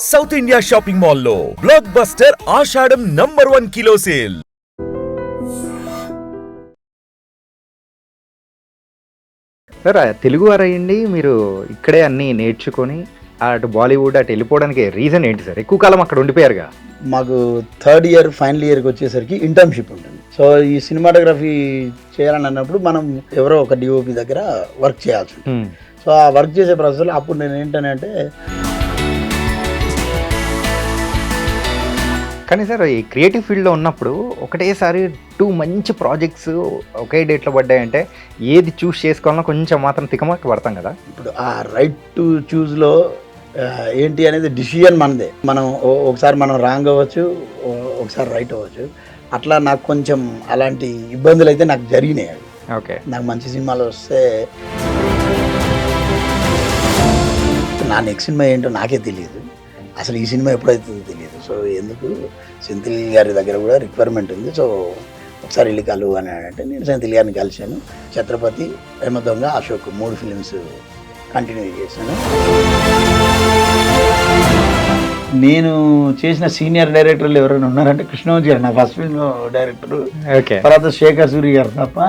South India shopping మాల్లో block buster ఆషాఢం #1 kilo sale. Sir Telugu వారయ్యండి మీరు ఇక్కడే అన్నీ నేర్చుకొని అటు బాలీవుడ్ అటు వెళ్ళిపోవడానికి రీజన్ ఏంటి సార్? ఎక్కువ కాలం అక్కడ ఉండిపోయారుగా. మాకు థర్డ్ ఇయర్ ఫైనల్ ఇయర్కి వచ్చేసరికి ఇంటర్న్షిప్ ఉంటుంది. సో ఈ సినిమాటోగ్రఫీ చేయాలని అన్నప్పుడు మనం ఎవరో ఒక డిఓపి దగ్గర వర్క్ చేయాల్సి ఉంటుంది. సో ఆ వర్క్ చేసే ప్రాసెస్లో అప్పుడు నేను ఏంటంటే కానీ సార్ ఈ క్రియేటివ్ ఫీల్డ్లో ఉన్నప్పుడు ఒకటేసారి 2 మంచి ప్రాజెక్ట్స్ ఒకే డేట్లో పడ్డాయంటే ఏది చూస్ చేసుకోవాలన్నా కొంచెం మాత్రం తికమక్క పడతాం కదా. ఇప్పుడు ఆ రైట్ టు చూస్లో ఏంటి అనేది డిసిజన్ మనదే. మనం ఒకసారి మనం రాంగ్ అవ్వచ్చు, ఒకసారి రైట్ అవ్వచ్చు. అట్లా నాకు కొంచెం అలాంటి ఇబ్బందులు అయితే నాకు జరిగినాయి. ఓకే, నాకు మంచి సినిమాలు వస్తే నా నెక్స్ట్ సినిమా ఏంటో నాకే తెలియదు, అసలు ఈ సినిమా ఎప్పుడైతుందో తెలియదు. సో ఎందుకు సెంథిల్ గారి దగ్గర కూడా రిక్వైర్మెంట్ ఉంది, సో ఒకసారి వెళ్ళి కలువు అని అంటే నేను సెంథిల్ గారిని కలిశాను. ఛత్రపతి, ప్రేమ దొంగ, అశోక్ 3 ఫిలిమ్స్ కంటిన్యూ చేశాను. నేను చేసిన సీనియర్ డైరెక్టర్లు ఎవరైనా ఉన్నారంటే కృష్ణవంశీ గారు, నా ఫస్ట్ ఫిల్మ్ డైరెక్టర్. తర్వాత శేఖర్ సూరి గారు తప్ప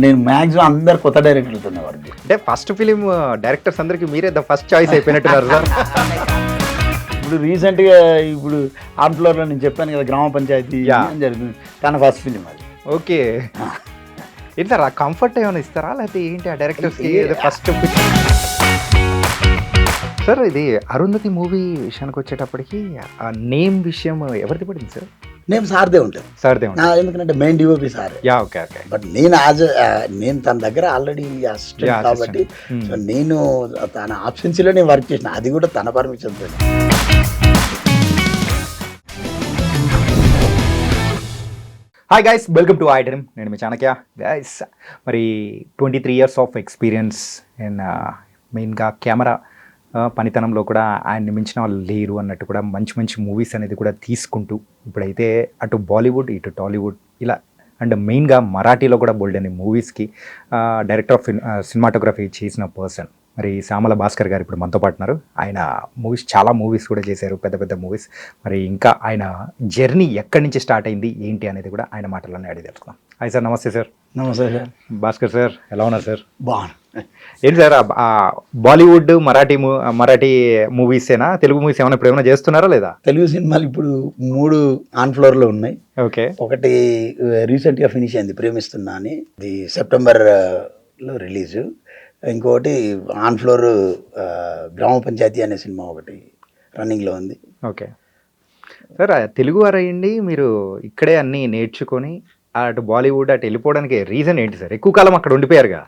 నేను మ్యాక్సిమం అందరు కొత్త డైరెక్టర్లతో వర్క్. అంటే ఫస్ట్ ఫిలిం డైరెక్టర్స్ అందరికి మీరే ద ఫస్ట్ చాయిస్ అయిపోయినట్టున్నారు సార్. ఇప్పుడు రీసెంట్గా ఇప్పుడు ఆన్ ఫ్లోర్లో నేను చెప్పాను కదా, గ్రామ పంచాయతీ జరుగుతుంది, తన ఫస్ట్ ఫిలిం అది. ఓకే, ఏంటి సార్ ఆ కంఫర్ట్ ఏమైనా ఇస్తారా లేకపోతే ఏంటి ఆ డైరెక్టర్స్కి ఫస్ట్? సార్ ఇది అరుంధతి మూవీ విషయానికి వచ్చేటప్పటికి ఆ నేమ్ విషయం ఎవరిది పడింది సార్? నేమ్ సార్దే ఉంటుంది. సార్దే ఉంటుంది ఎందుకంటే main DOP sir. Okay okay. But నేను తన దగ్గర ఆల్రెడీ అసిస్టెంట్ కాబట్టి సో నేను తన ఆప్షన్స్లో నేను వర్క్ చేసిన, అది కూడా తన పర్మిషన్తో. Hi guys, welcome to iDream. నేను మీ చాణక్య. గైస్ మరి 23 years ఆఫ్ ఎక్స్పీరియన్స్ అండ్ మెయిన్గా కెమెరా పనితనంలో కూడా ఆయన్ని మించిన వాళ్ళు లేరు అన్నట్టు కూడా మంచి మంచి మూవీస్ అనేది కూడా తీసుకుంటూ ఇప్పుడైతే అటు బాలీవుడ్ ఇటు టాలీవుడ్ ఇలా అండ్ మెయిన్గా మరాఠీలో కూడా బోల్డ్ అనే మూవీస్కి డైరెక్టర్ ఆఫ్ సినిమాటోగ్రఫీ చేసిన పర్సన్ మరి శ్యామల భాస్కర్ గారు ఇప్పుడు మనతో పాటున్నారు. ఆయన మూవీస్ చాలా మూవీస్ కూడా చేశారు, పెద్ద పెద్ద మూవీస్. మరి ఇంకా ఆయన జర్నీ ఎక్కడి నుంచి స్టార్ట్ అయింది ఏంటి అనేది కూడా ఆయన మాటలన్నీ అడిగి తెలుసుకుందాం. హాయ్ సార్, నమస్తే సార్. నమస్తే సార్. భాస్కర్ సార్ ఎలా ఉన్నారు సార్? బాగున్నా. ఏంటి సార్ బాలీవుడ్ మరాఠీ మూవీసేనా, తెలుగు మూవీస్ ఏమైనా ఇప్పుడు ఏమైనా చేస్తున్నారా లేదా? తెలుగు సినిమాలు ఇప్పుడు 3 ఆన్ ఫ్లోర్లో ఉన్నాయి. ఓకే, ఒకటి రీసెంట్గా ఫినిష్ అయింది, ప్రేమిస్తున్నా అని, ఇది సెప్టెంబర్లో రిలీజు. ఇంకొకటి ఆన్ ఫ్లోర్ గ్రామ పంచాయతీ అనే సినిమా ఒకటి రన్నింగ్లో ఉంది. ఓకే సార్, తెలుగు వారయ్యండి మీరు ఇక్కడే అన్నీ నేర్చుకొని అటు బాలీవుడ్ అటు వెళ్ళిపోవడానికి రీజన్ ఏంటి సార్? ఎక్కువ కాలం అక్కడ ఉండిపోయారుగా.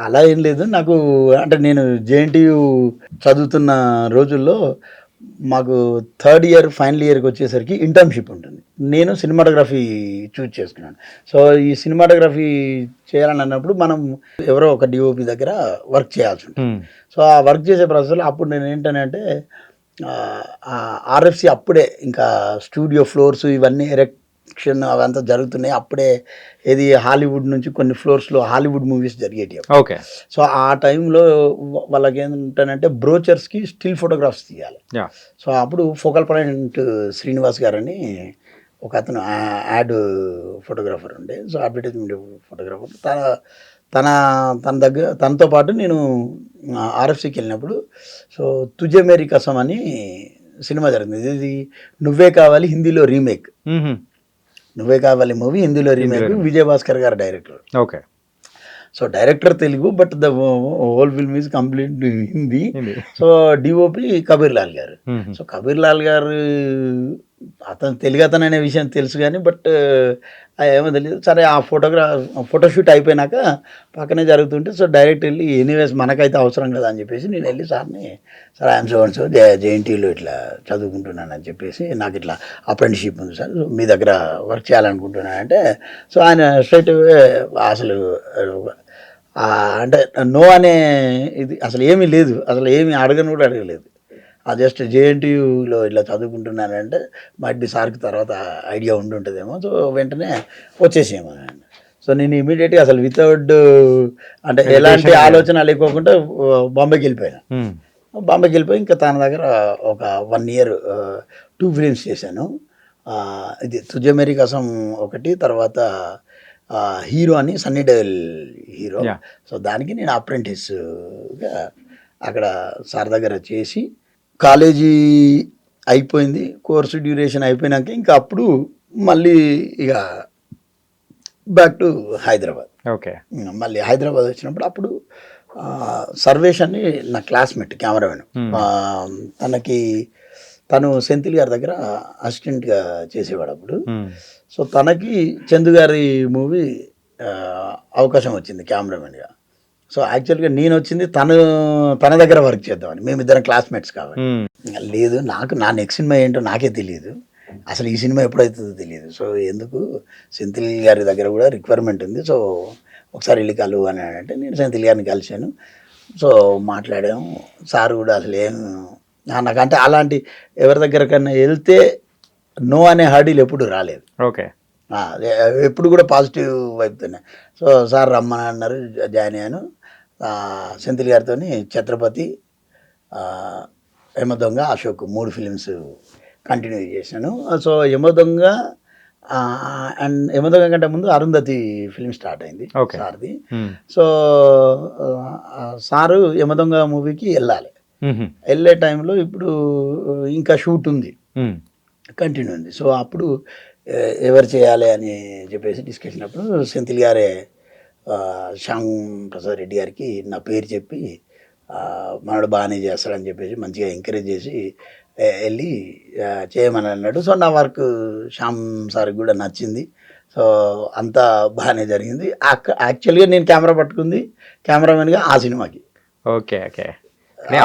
అలా ఏం లేదు, నాకు అంటే నేను జేఎన్టీయు చదువుతున్న రోజుల్లో మాకు థర్డ్ ఇయర్ ఫైనల్ ఇయర్కి వచ్చేసరికి ఇంటర్న్షిప్ ఉంటుంది. నేను సినిమాటోగ్రఫీ చూజ్ చేసుకున్నాను. సో ఈ సినిమాటోగ్రఫీ చేయాలని అన్నప్పుడు మనం ఎవరో ఒక డిఓపి దగ్గర వర్క్ చేయాల్సి ఉంటుంది. సో ఆ వర్క్ చేసే ప్రాసెస్లో అప్పుడు నేను ఏంటంటే ఆర్ఎఫ్సి అప్పుడే ఇంకా స్టూడియో ఫ్లోర్స్ ఇవన్నీ ఎరెక్షన్ అవంతా జరుగుతున్నాయి. అప్పుడే ఏది హాలీవుడ్ నుంచి కొన్ని ఫ్లోర్స్లో హాలీవుడ్ మూవీస్ జరిగేవి. ఓకే, సో ఆ టైంలో వాళ్ళకి ఏంటంటే బ్రోచర్స్కి స్టిల్ ఫోటోగ్రాఫ్స్ తీయాలి. సో అప్పుడు ఫోకల్ పాయింట్ శ్రీనివాస్ గారని ఒక అతను యాడ్ ఫోటోగ్రాఫర్ ఉండే, సో అడ్వర్టైజ్మెంట్ ఫోటోగ్రాఫర్. తనతో పాటు నేను ఆర్ఎఫ్సికి వెళ్ళినప్పుడు సో తుజే మేరీ కసం అని సినిమా జరిగింది. ఇది నువ్వే కావాలి హిందీలో రీమేక్. నువ్వే కావాలి మూవీ హిందీలో రీమేక్, విజయభాస్కర్ గారు director. Okay, so director Telugu but the whole film is complete Hindi. So DOP Kabir Lal గారు. సో కబీర్ లాల్ గారు అతను తెలుగు అతను అనే విషయం తెలుసు కానీ బట్ ఏమో తెలియదు. సరే ఆ ఫోటోషూట్ అయిపోయినాక పక్కనే జరుగుతుంటే సో డైరెక్ట్ వెళ్ళి ఎనీవేస్ మనకైతే అవసరం కదా అని చెప్పేసి నేను వెళ్ళి సార్ని సార్ ఐఎమ్ సో జేఎన్టీయూలో ఇట్లా చదువుకుంటున్నాను అని చెప్పేసి నాకు ఇట్లా అప్రెంటిస్షిప్ ఉంది సార్, మీ దగ్గర వర్క్ చేయాలనుకుంటున్నాను అంటే సో ఆయన స్ట్రైట్ అసలు అంటే నో అనే ఇది అసలు ఏమీ లేదు, అసలు ఏమీ అడగను కూడా అడగలేదు. జస్ట్ జేఎన్టీయూలో ఇట్లా చదువుకుంటున్నానంటే మైట్ బి సార్కి తర్వాత ఐడియా ఉంటుందేమో, సో వెంటనే వచ్చేసేమో. సో నేను ఇమీడియట్గా అసలు వితౌట్ అంటే ఎలాంటి ఆలోచన లేకోకుండా బాంబేకి వెళ్ళిపోయాను. బాంబేకి వెళ్ళిపోయి ఇంకా తన దగ్గర ఒక 1 year 2 films చేశాను. ఇది తుజే మేరీ కసం ఒకటి, తర్వాత హీరో అని Sunny devil hero. Yeah. So దానికి నేను అప్రెంటిస్గా అక్కడ సార్ దగ్గర చేసి కాలేజీ అయిపోయింది, కోర్సు డ్యూరేషన్ అయిపోయినాక ఇంకా అప్పుడు మళ్ళీ ఇక బ్యాక్ టు హైదరాబాద్. ఓకే. మళ్ళీ హైదరాబాద్ వచ్చినప్పుడు అప్పుడు సర్వేష్ అని నా క్లాస్మేట్ కెమెరామెన్, తను సెంథిల్ గారి దగ్గర అసిస్టెంట్గా చేసేవాడు అప్పుడు. సో తనకి చందు గారి మూవీ అవకాశం వచ్చింది కెమెరామెన్గా. సో యాక్చువల్గా నేను వచ్చింది తన దగ్గర వర్క్ చేద్దామని, మేమిద్దరం క్లాస్మేట్స్ కాబట్టి. లేదు, నా నెక్స్ట్ సినిమా ఏంటో నాకే తెలియదు, అసలు ఈ సినిమా ఎప్పుడవుతుందో తెలియదు. సో ఎందుకు సెంథిల్ గారి దగ్గర కూడా రిక్వైర్మెంట్ ఉంది, సో ఒకసారి వెళ్ళి కలువు అని అంటే నేను సెంథిల్ గారిని కలిశాను. సో మాట్లాడాము. సార్ కూడా అసలు నాకంటే అలాంటి ఎవరి దగ్గరకన్నా వెళ్తే నో అనే హర్డీలు ఎప్పుడు రాలేదు. ఓకే. ఎప్పుడు కూడా పాజిటివ్ వైపుతోనే. సో సార్ రమ్మని అన్నారు, జాయిన్ అయ్యాను. సెంథిల్ గారితో ఛత్రపతి, యమదొంగ, అశోక్ 3 ఫిలిమ్స్ కంటిన్యూ చేశాను. సో యమదొంగ అండ్ యమదొంగ కంటే ముందు అరుంధతి ఫిలిం స్టార్ట్ అయింది సార్ది. సో సారు యమదొంగ మూవీకి వెళ్ళే టైంలో ఇప్పుడు ఇంకా షూట్ ఉంది, కంటిన్యూ ఉంది. సో అప్పుడు ఎవరు చేయాలి అని చెప్పేసి డిస్కషన్ అప్పుడు సెంథిల్ గారే శ్యామ్ ప్రసాద్ రెడ్డి గారికి నా పేరు చెప్పి మనడు బాగానే చేస్తాడని చెప్పేసి మంచిగా ఎంకరేజ్ చేసి వెళ్ళి చేయమని అన్నాడు. సో నా వర్క్ శ్యామ్ సార్కి కూడా నచ్చింది. సో అంతా బాగానే జరిగింది. యాక్చువల్గా నేను కెమెరా పట్టుకుంది కెమెరామెన్గా ఆ సినిమాకి. ఓకే. ఓకే.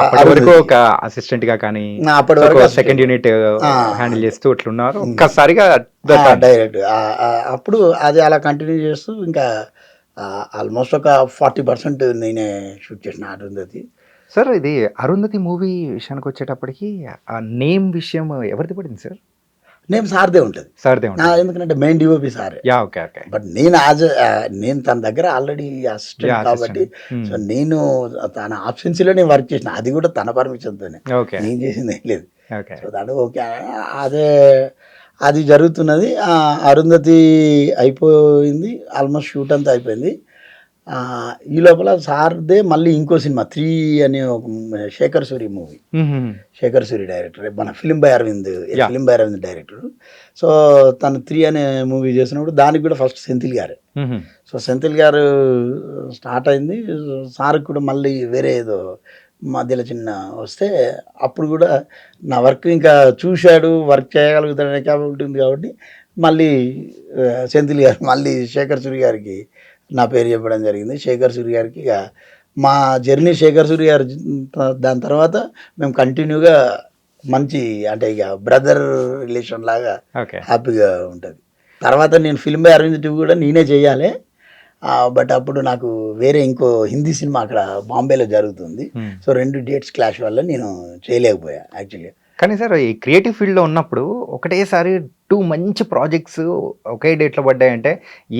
అప్పటి వరకు ఒక అసిస్టెంట్ గా కానీ అప్పటి వరకు సెకండ్ యూనిట్ హ్యాండిల్ చేస్తూ అట్లున్నారు. ఒక్కసారిగా డైరెక్ట్ అప్పుడు అది అలా కంటిన్యూ చేస్తూ ఇంకా ఆల్మోస్ట్ ఒక 40% నేనే షూట్ చేసిన అరుంధతి. సార్, ఇది అరుంధతి మూవీ విషయానికి వచ్చేటప్పటికి ఆ నేమ్ విషయం ఎవరిది పడింది సార్? నేమ్ సార్దే ఉంటుంది. సార్దే ఉంటుంది, ఎందుకంటే మెయిన్ డిఓపి సారే. ఓకే. ఓకే. బట్ నేను తన దగ్గర ఆల్రెడీ అసిస్టెంట్ కాబట్టి సో నేను తన ఆబ్సెన్సీలో నేను వర్క్ చేసిన, అది కూడా తన పర్మిషన్తోనే, నేను చేసింది ఏం లేదు. సో దాంట్లో ఓకే అది జరుగుతున్నది. అరుంధతి అయిపోయింది, ఆల్మోస్ట్ షూట్ అంతా అయిపోయింది. ఈ లోపల సార్దే మళ్ళీ ఇంకో సినిమా 3 అనే ఒక శేఖర్ సూరి మూవీ, శేఖర్ సూరి డైరెక్టర్, మన film by Aravind director. So తను 3 అనే మూవీ చేసినప్పుడు దానికి కూడా ఫస్ట్ సెంథిల్ గారే. సో సెంథిల్ గారు స్టార్ట్ అయింది. సార్కి కూడా మళ్ళీ వేరే ఏదో మధ్యలో చిన్న వస్తే అప్పుడు కూడా నా వర్క్ ఇంకా చూశాడు, వర్క్ చేయగలుగుతాడనే క్యాపబిలిటీ ఉంది కాబట్టి మళ్ళీ సెంథిల్ గారు మళ్ళీ శేఖర్ సూరి గారికి నా పేరు చెప్పడం జరిగింది. శేఖర్ సూరి గారికి ఇక మా జర్నీ శేఖర్ సూరి గారు దాని తర్వాత మేము కంటిన్యూగా మంచి అంటే ఇక బ్రదర్ రిలేషన్ లాగా హ్యాపీగా ఉంటుంది. తర్వాత నేను ఫిల్మ్ బై అరవింద్ 2 కూడా నేనే చేయాలి. బట్ అప్పుడు నాకు వేరే ఇంకో హిందీ సినిమా అక్కడ బాంబేలో జరుగుతుంది. సో 2 డేట్స్ క్లాష్ వల్ల నేను చేయలేకపోయా యాక్చువల్గా. కానీ సార్, ఈ క్రియేటివ్ ఫీల్డ్లో ఉన్నప్పుడు ఒకటేసారి 2 మంచి ప్రాజెక్ట్స్ ఒకే డేట్లో పడ్డాయంటే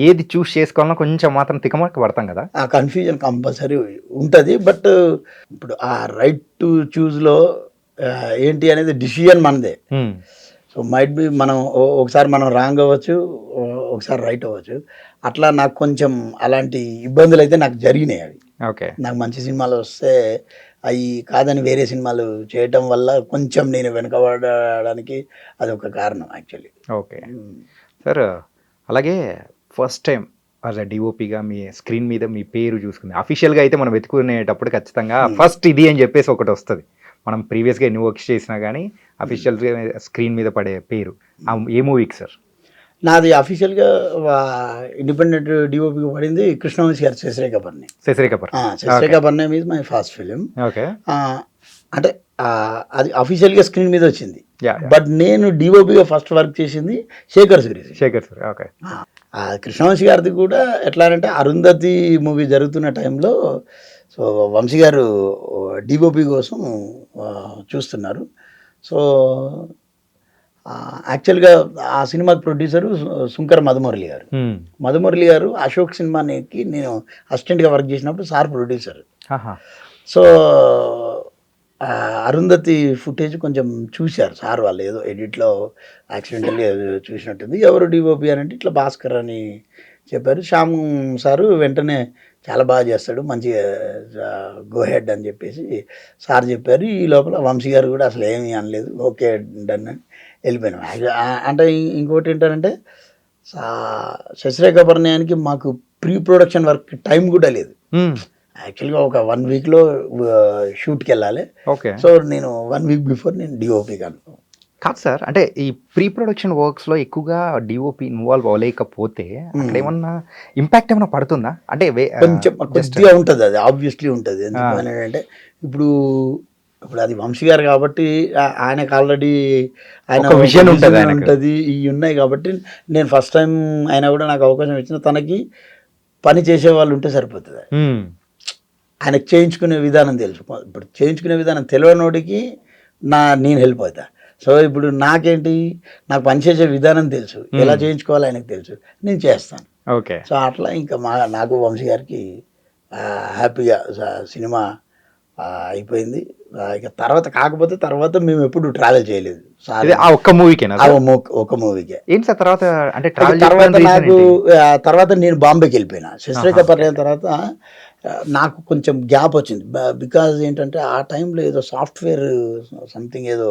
ఏది చూస్ చేసుకోవాలన్నా కొంచెం మాత్రం తికమక పడతాం కదా. ఆ కన్ఫ్యూజన్ కంపల్సరీ ఉంటుంది. బట్ ఇప్పుడు ఆ రైట్ టు చూస్లో ఏంటి అనేది డిసిజన్ మనదే. సో మైట్ బి మనం ఒకసారి మనం రాంగ్ అవ్వచ్చు, ఒకసారి రైట్ అవ్వచ్చు. అట్లా నాకు కొంచెం అలాంటి ఇబ్బందులు అయితే నాకు జరిగినాయి. అవి ఓకే. నాకు మంచి సినిమాలు వస్తే అవి కాదని వేరే సినిమాలు చేయటం వల్ల కొంచెం నేను వెనకబడడానికి అది ఒక కారణం యాక్చువల్లీ. ఓకే సార్, అలాగే ఫస్ట్ టైం యాజ్ అ డిఓపిగా మీ స్క్రీన్ మీద మీ పేరు చూసుకుంది అఫీషియల్గా అయితే మనం వెతుకునేటప్పుడు ఖచ్చితంగా ఫస్ట్ ఇది అని చెప్పేసి ఒకటి వస్తుంది. మనం ప్రీవియస్గా ఎన్ని వర్క్స్ చేసినా కానీ అఫీషియల్గా స్క్రీన్ మీద పడే పేరు ఏ మూవీకి సార్? నాది అఫీషియల్గా ఇండిపెండెంట్ డిఓపిగా పడింది కృష్ణవంశీ గారు Sasirekha Parinayam is my first film. Okay. అంటే అది అఫీషియల్గా స్క్రీన్ మీద వచ్చింది. బట్ నేను డిఓపిగా ఫస్ట్ వర్క్ చేసింది శేఖర్ సూరి. ఓకే. కృష్ణవంశీ గారిది కూడా ఎట్లా అంటే అరుంధతి మూవీ జరుగుతున్న టైంలో సో వంశీ గారు డిఓపి కోసం చూస్తున్నారు. సో యాక్చువల్గా ఆ సినిమాకి ప్రొడ్యూసరు శంకర్ మధుమురళి గారు అశోక్ సినిమాకి నేను అసిస్టెంట్గా వర్క్ చేసినప్పుడు sir producer. So Arundhati footage కొంచెం చూశారు సార్ వాళ్ళు, ఏదో ఎడిట్లో యాక్సిడెంటల్లీ చూసినట్టుంది. ఎవరు డిఓపి అని అంటే ఇట్లా భాస్కర్ అని చెప్పారు. శ్యామ్ సారు వెంటనే చాలా బాగా చేస్తాడు, మంచిగా గో హెడ్ అని చెప్పేసి సార్ చెప్పారు. ఈ లోపల వంశీ గారు కూడా అసలు ఏమీ అనలేదు, ఓకే డన్ అని వెళ్ళిపోయినాం. అంటే ఇంకోటి ఏంటంటే శశిరేఖ పరిణయానికి మాకు ప్రీ ప్రొడక్షన్ వర్క్ టైం కూడా లేదు. యాక్చువల్గా ఒక 1 వీక్లో షూట్కి వెళ్ళాలి. ఓకే. సో నేను 1 వీక్ బిఫోర్ నేను డిఓపి కనుక కాదు సార్, అంటే ఈ ప్రీ ప్రొడక్షన్ వర్క్స్లో ఎక్కువగా డిఓపి ఇన్వాల్వ్ అవ్వలేకపోతే అక్కడ ఏమన్నా ఇంపాక్ట్ ఏమైనా పడుతుందా? అంటే కొంచెం కొద్దిగా ఉంటుంది, అది ఆబ్వియస్లీ ఉంటుంది. ఎందుకంటే ఇప్పుడు అది వంశీ గారు కాబట్టి ఆయనకు ఆల్రెడీ ఆయన విజన్ ఉంటుంది, ఇవి ఉన్నాయి కాబట్టి నేను ఫస్ట్ టైం అయినా కూడా నాకు అవకాశం ఇచ్చిన తనకి పని చేసే వాళ్ళు ఉంటే సరిపోతుంది. ఆయనకు చేయించుకునే విధానం తెలుసు. ఇప్పుడు చేయించుకునే విధానం తెలియనోడికి నేను హెల్ప్ అవుతా. సో ఇప్పుడు నాకేంటి, నాకు పనిచేసే విధానం తెలుసు, ఎలా చేయించుకోవాలో ఆయనకు తెలుసు, నేను చేస్తాను. ఓకే. సో అట్లా ఇంకా నాకు వంశీ గారికి హ్యాపీగా సినిమా అయిపోయింది. ఇక తర్వాత మేము ఎప్పుడు ట్రావెల్ చేయలేదు ఒక్క మూవీకేనా? ఒక మూవీకే. ఏంటి సార్ తర్వాత అంటే తర్వాత నేను బాంబేకి వెళ్ళిపోయినా. శశిరేఖ పరిణయం తర్వాత నాకు కొంచెం గ్యాప్ వచ్చింది. బికాజ్ ఏంటంటే ఆ టైంలో ఏదో సాఫ్ట్వేర్ సంథింగ్ ఏదో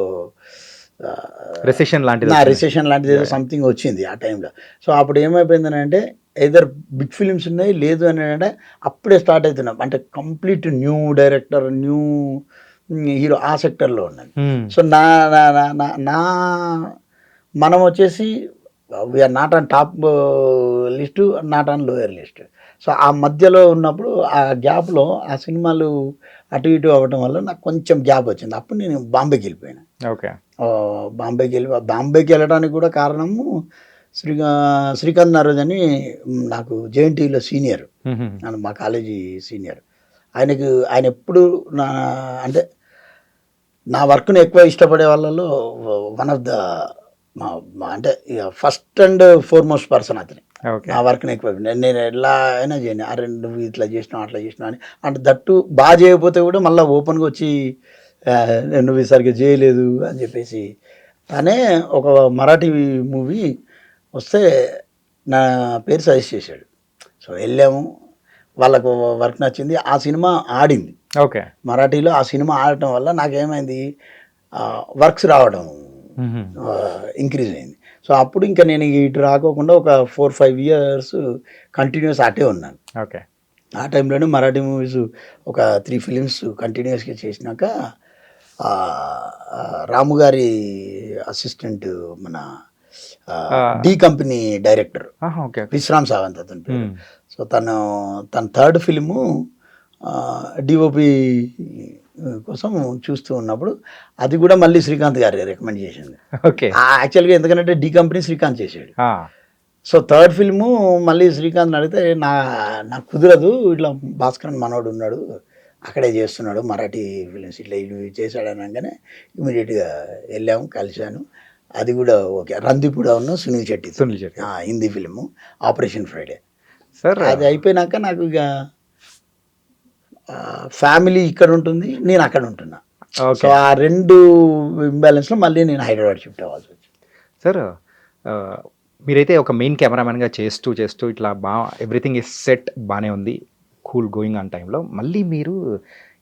రిసెషన్ లాంటిది ఏదో సంథింగ్ వచ్చింది ఆ టైంలో. సో అప్పుడు ఏమైపోయిందని అంటే ఎదర్ బిగ్ ఫిలిమ్స్ ఉన్నాయి, లేదు అని అంటే అప్పుడే స్టార్ట్ అవుతున్నాం. అంటే complete new director, new hero ఆ సెక్టర్లో ఉన్నది. సో మనం వచ్చేసి we're not on top list, not on lower list. So ఆ మధ్యలో ఉన్నప్పుడు ఆ గ్యాప్లో ఆ సినిమాలు అటు ఇటు అవ్వటం వల్ల నాకు కొంచెం గ్యాప్ వచ్చింది. అప్పుడు నేను బాంబేకి వెళ్ళిపోయాను. ఓకే. బాంబేకి వెళ్ళడానికి కూడా కారణము శ్రీకాంత్ నారోజ్ అని నాకు జేఎన్టీయూలో సీనియర్, మా కాలేజీ సీనియర్. ఆయన ఎప్పుడు అంటే నా వర్క్ని ఎక్కువ ఇష్టపడే వాళ్ళలో వన్ ఆఫ్ ద అంటే ఫస్ట్ అండ్ ఫార్మోస్ట్ పర్సన్ అతని. నా వర్క్ని ఎక్కువ నేను ఎలా అయినా చేయను, అరే నువ్వు ఇట్లా చేసినావు అట్లా చేసినావు అని. అంటే దట్టు బాగా చేయకపోతే కూడా మళ్ళీ ఓపెన్గా వచ్చి నువ్వు సరిగ్గా చేయలేదు అని చెప్పేసి. తనే ఒక మరాఠీ మూవీ వస్తే నా పేరు సజెస్ట్ చేశాడు. సో వెళ్ళాము, వాళ్ళకు వర్క్ నచ్చింది, ఆ సినిమా ఆడింది. ఓకే. మరాఠీలో ఆ సినిమా ఆడటం వల్ల నాకేమైంది, వర్క్స్ రావడం ఇంక్రీజ్ అయింది. సో అప్పుడు ఇంకా నేను ఇటు రాకోకుండా ఒక 4-5 ఇయర్స్ కంటిన్యూస్ అటే ఉన్నాను. ఓకే. ఆ టైంలోనే మరాఠీ మూవీస్ ఒక 3 ఫిలిమ్స్ కంటిన్యూస్గా చేసినాక రాము గారి అసిస్టెంట్, మన D company director Vishram Sawant అతని పేరు. సో తన థర్డ్ ఫిలిము డిఓపి కోసం చూస్తూ ఉన్నప్పుడు అది కూడా మళ్ళీ శ్రీకాంత్ గారు రికమెండ్ చేసింది. ఓకే. యాక్చువల్గా ఎందుకంటే డి కంపెనీ శ్రీకాంత్ చేసాడు. సో థర్డ్ ఫిల్ము మళ్ళీ శ్రీకాంత్ అడిగితే నాకు కుదరదు, ఇట్లా భాస్కర్ మనోడు ఉన్నాడు అక్కడే చేస్తున్నాడు మరాఠీ ఫిలిమ్స్, ఇట్లా ఇవి చేశాడు అనగానే ఇమీడియట్గా వెళ్ళాము, కలిశాను. అది కూడా ఓకే. రందిపుడా ఉన్న Sunil Shetty Hindi film operation Friday. Sir అది అయిపోయినాక నాకు ఇక ఫ్యామిలీ ఇక్కడ ఉంటుంది, నేను అక్కడ ఉంటున్నా. సో ఆ 2 ఇంబ్యాలెన్స్లో మళ్ళీ నేను హైదరాబాద్ షిఫ్ట్ అవ్వాల్సి వచ్చింది. సార్ మీరైతే ఒక మెయిన్ కెమెరామెన్గా చేస్తూ ఇట్లా ఎవ్రీథింగ్ ఇస్ సెట్ బాగానే ఉంది, కూల్ గోయింగ్ ఆన్ టైంలో మళ్ళీ మీరు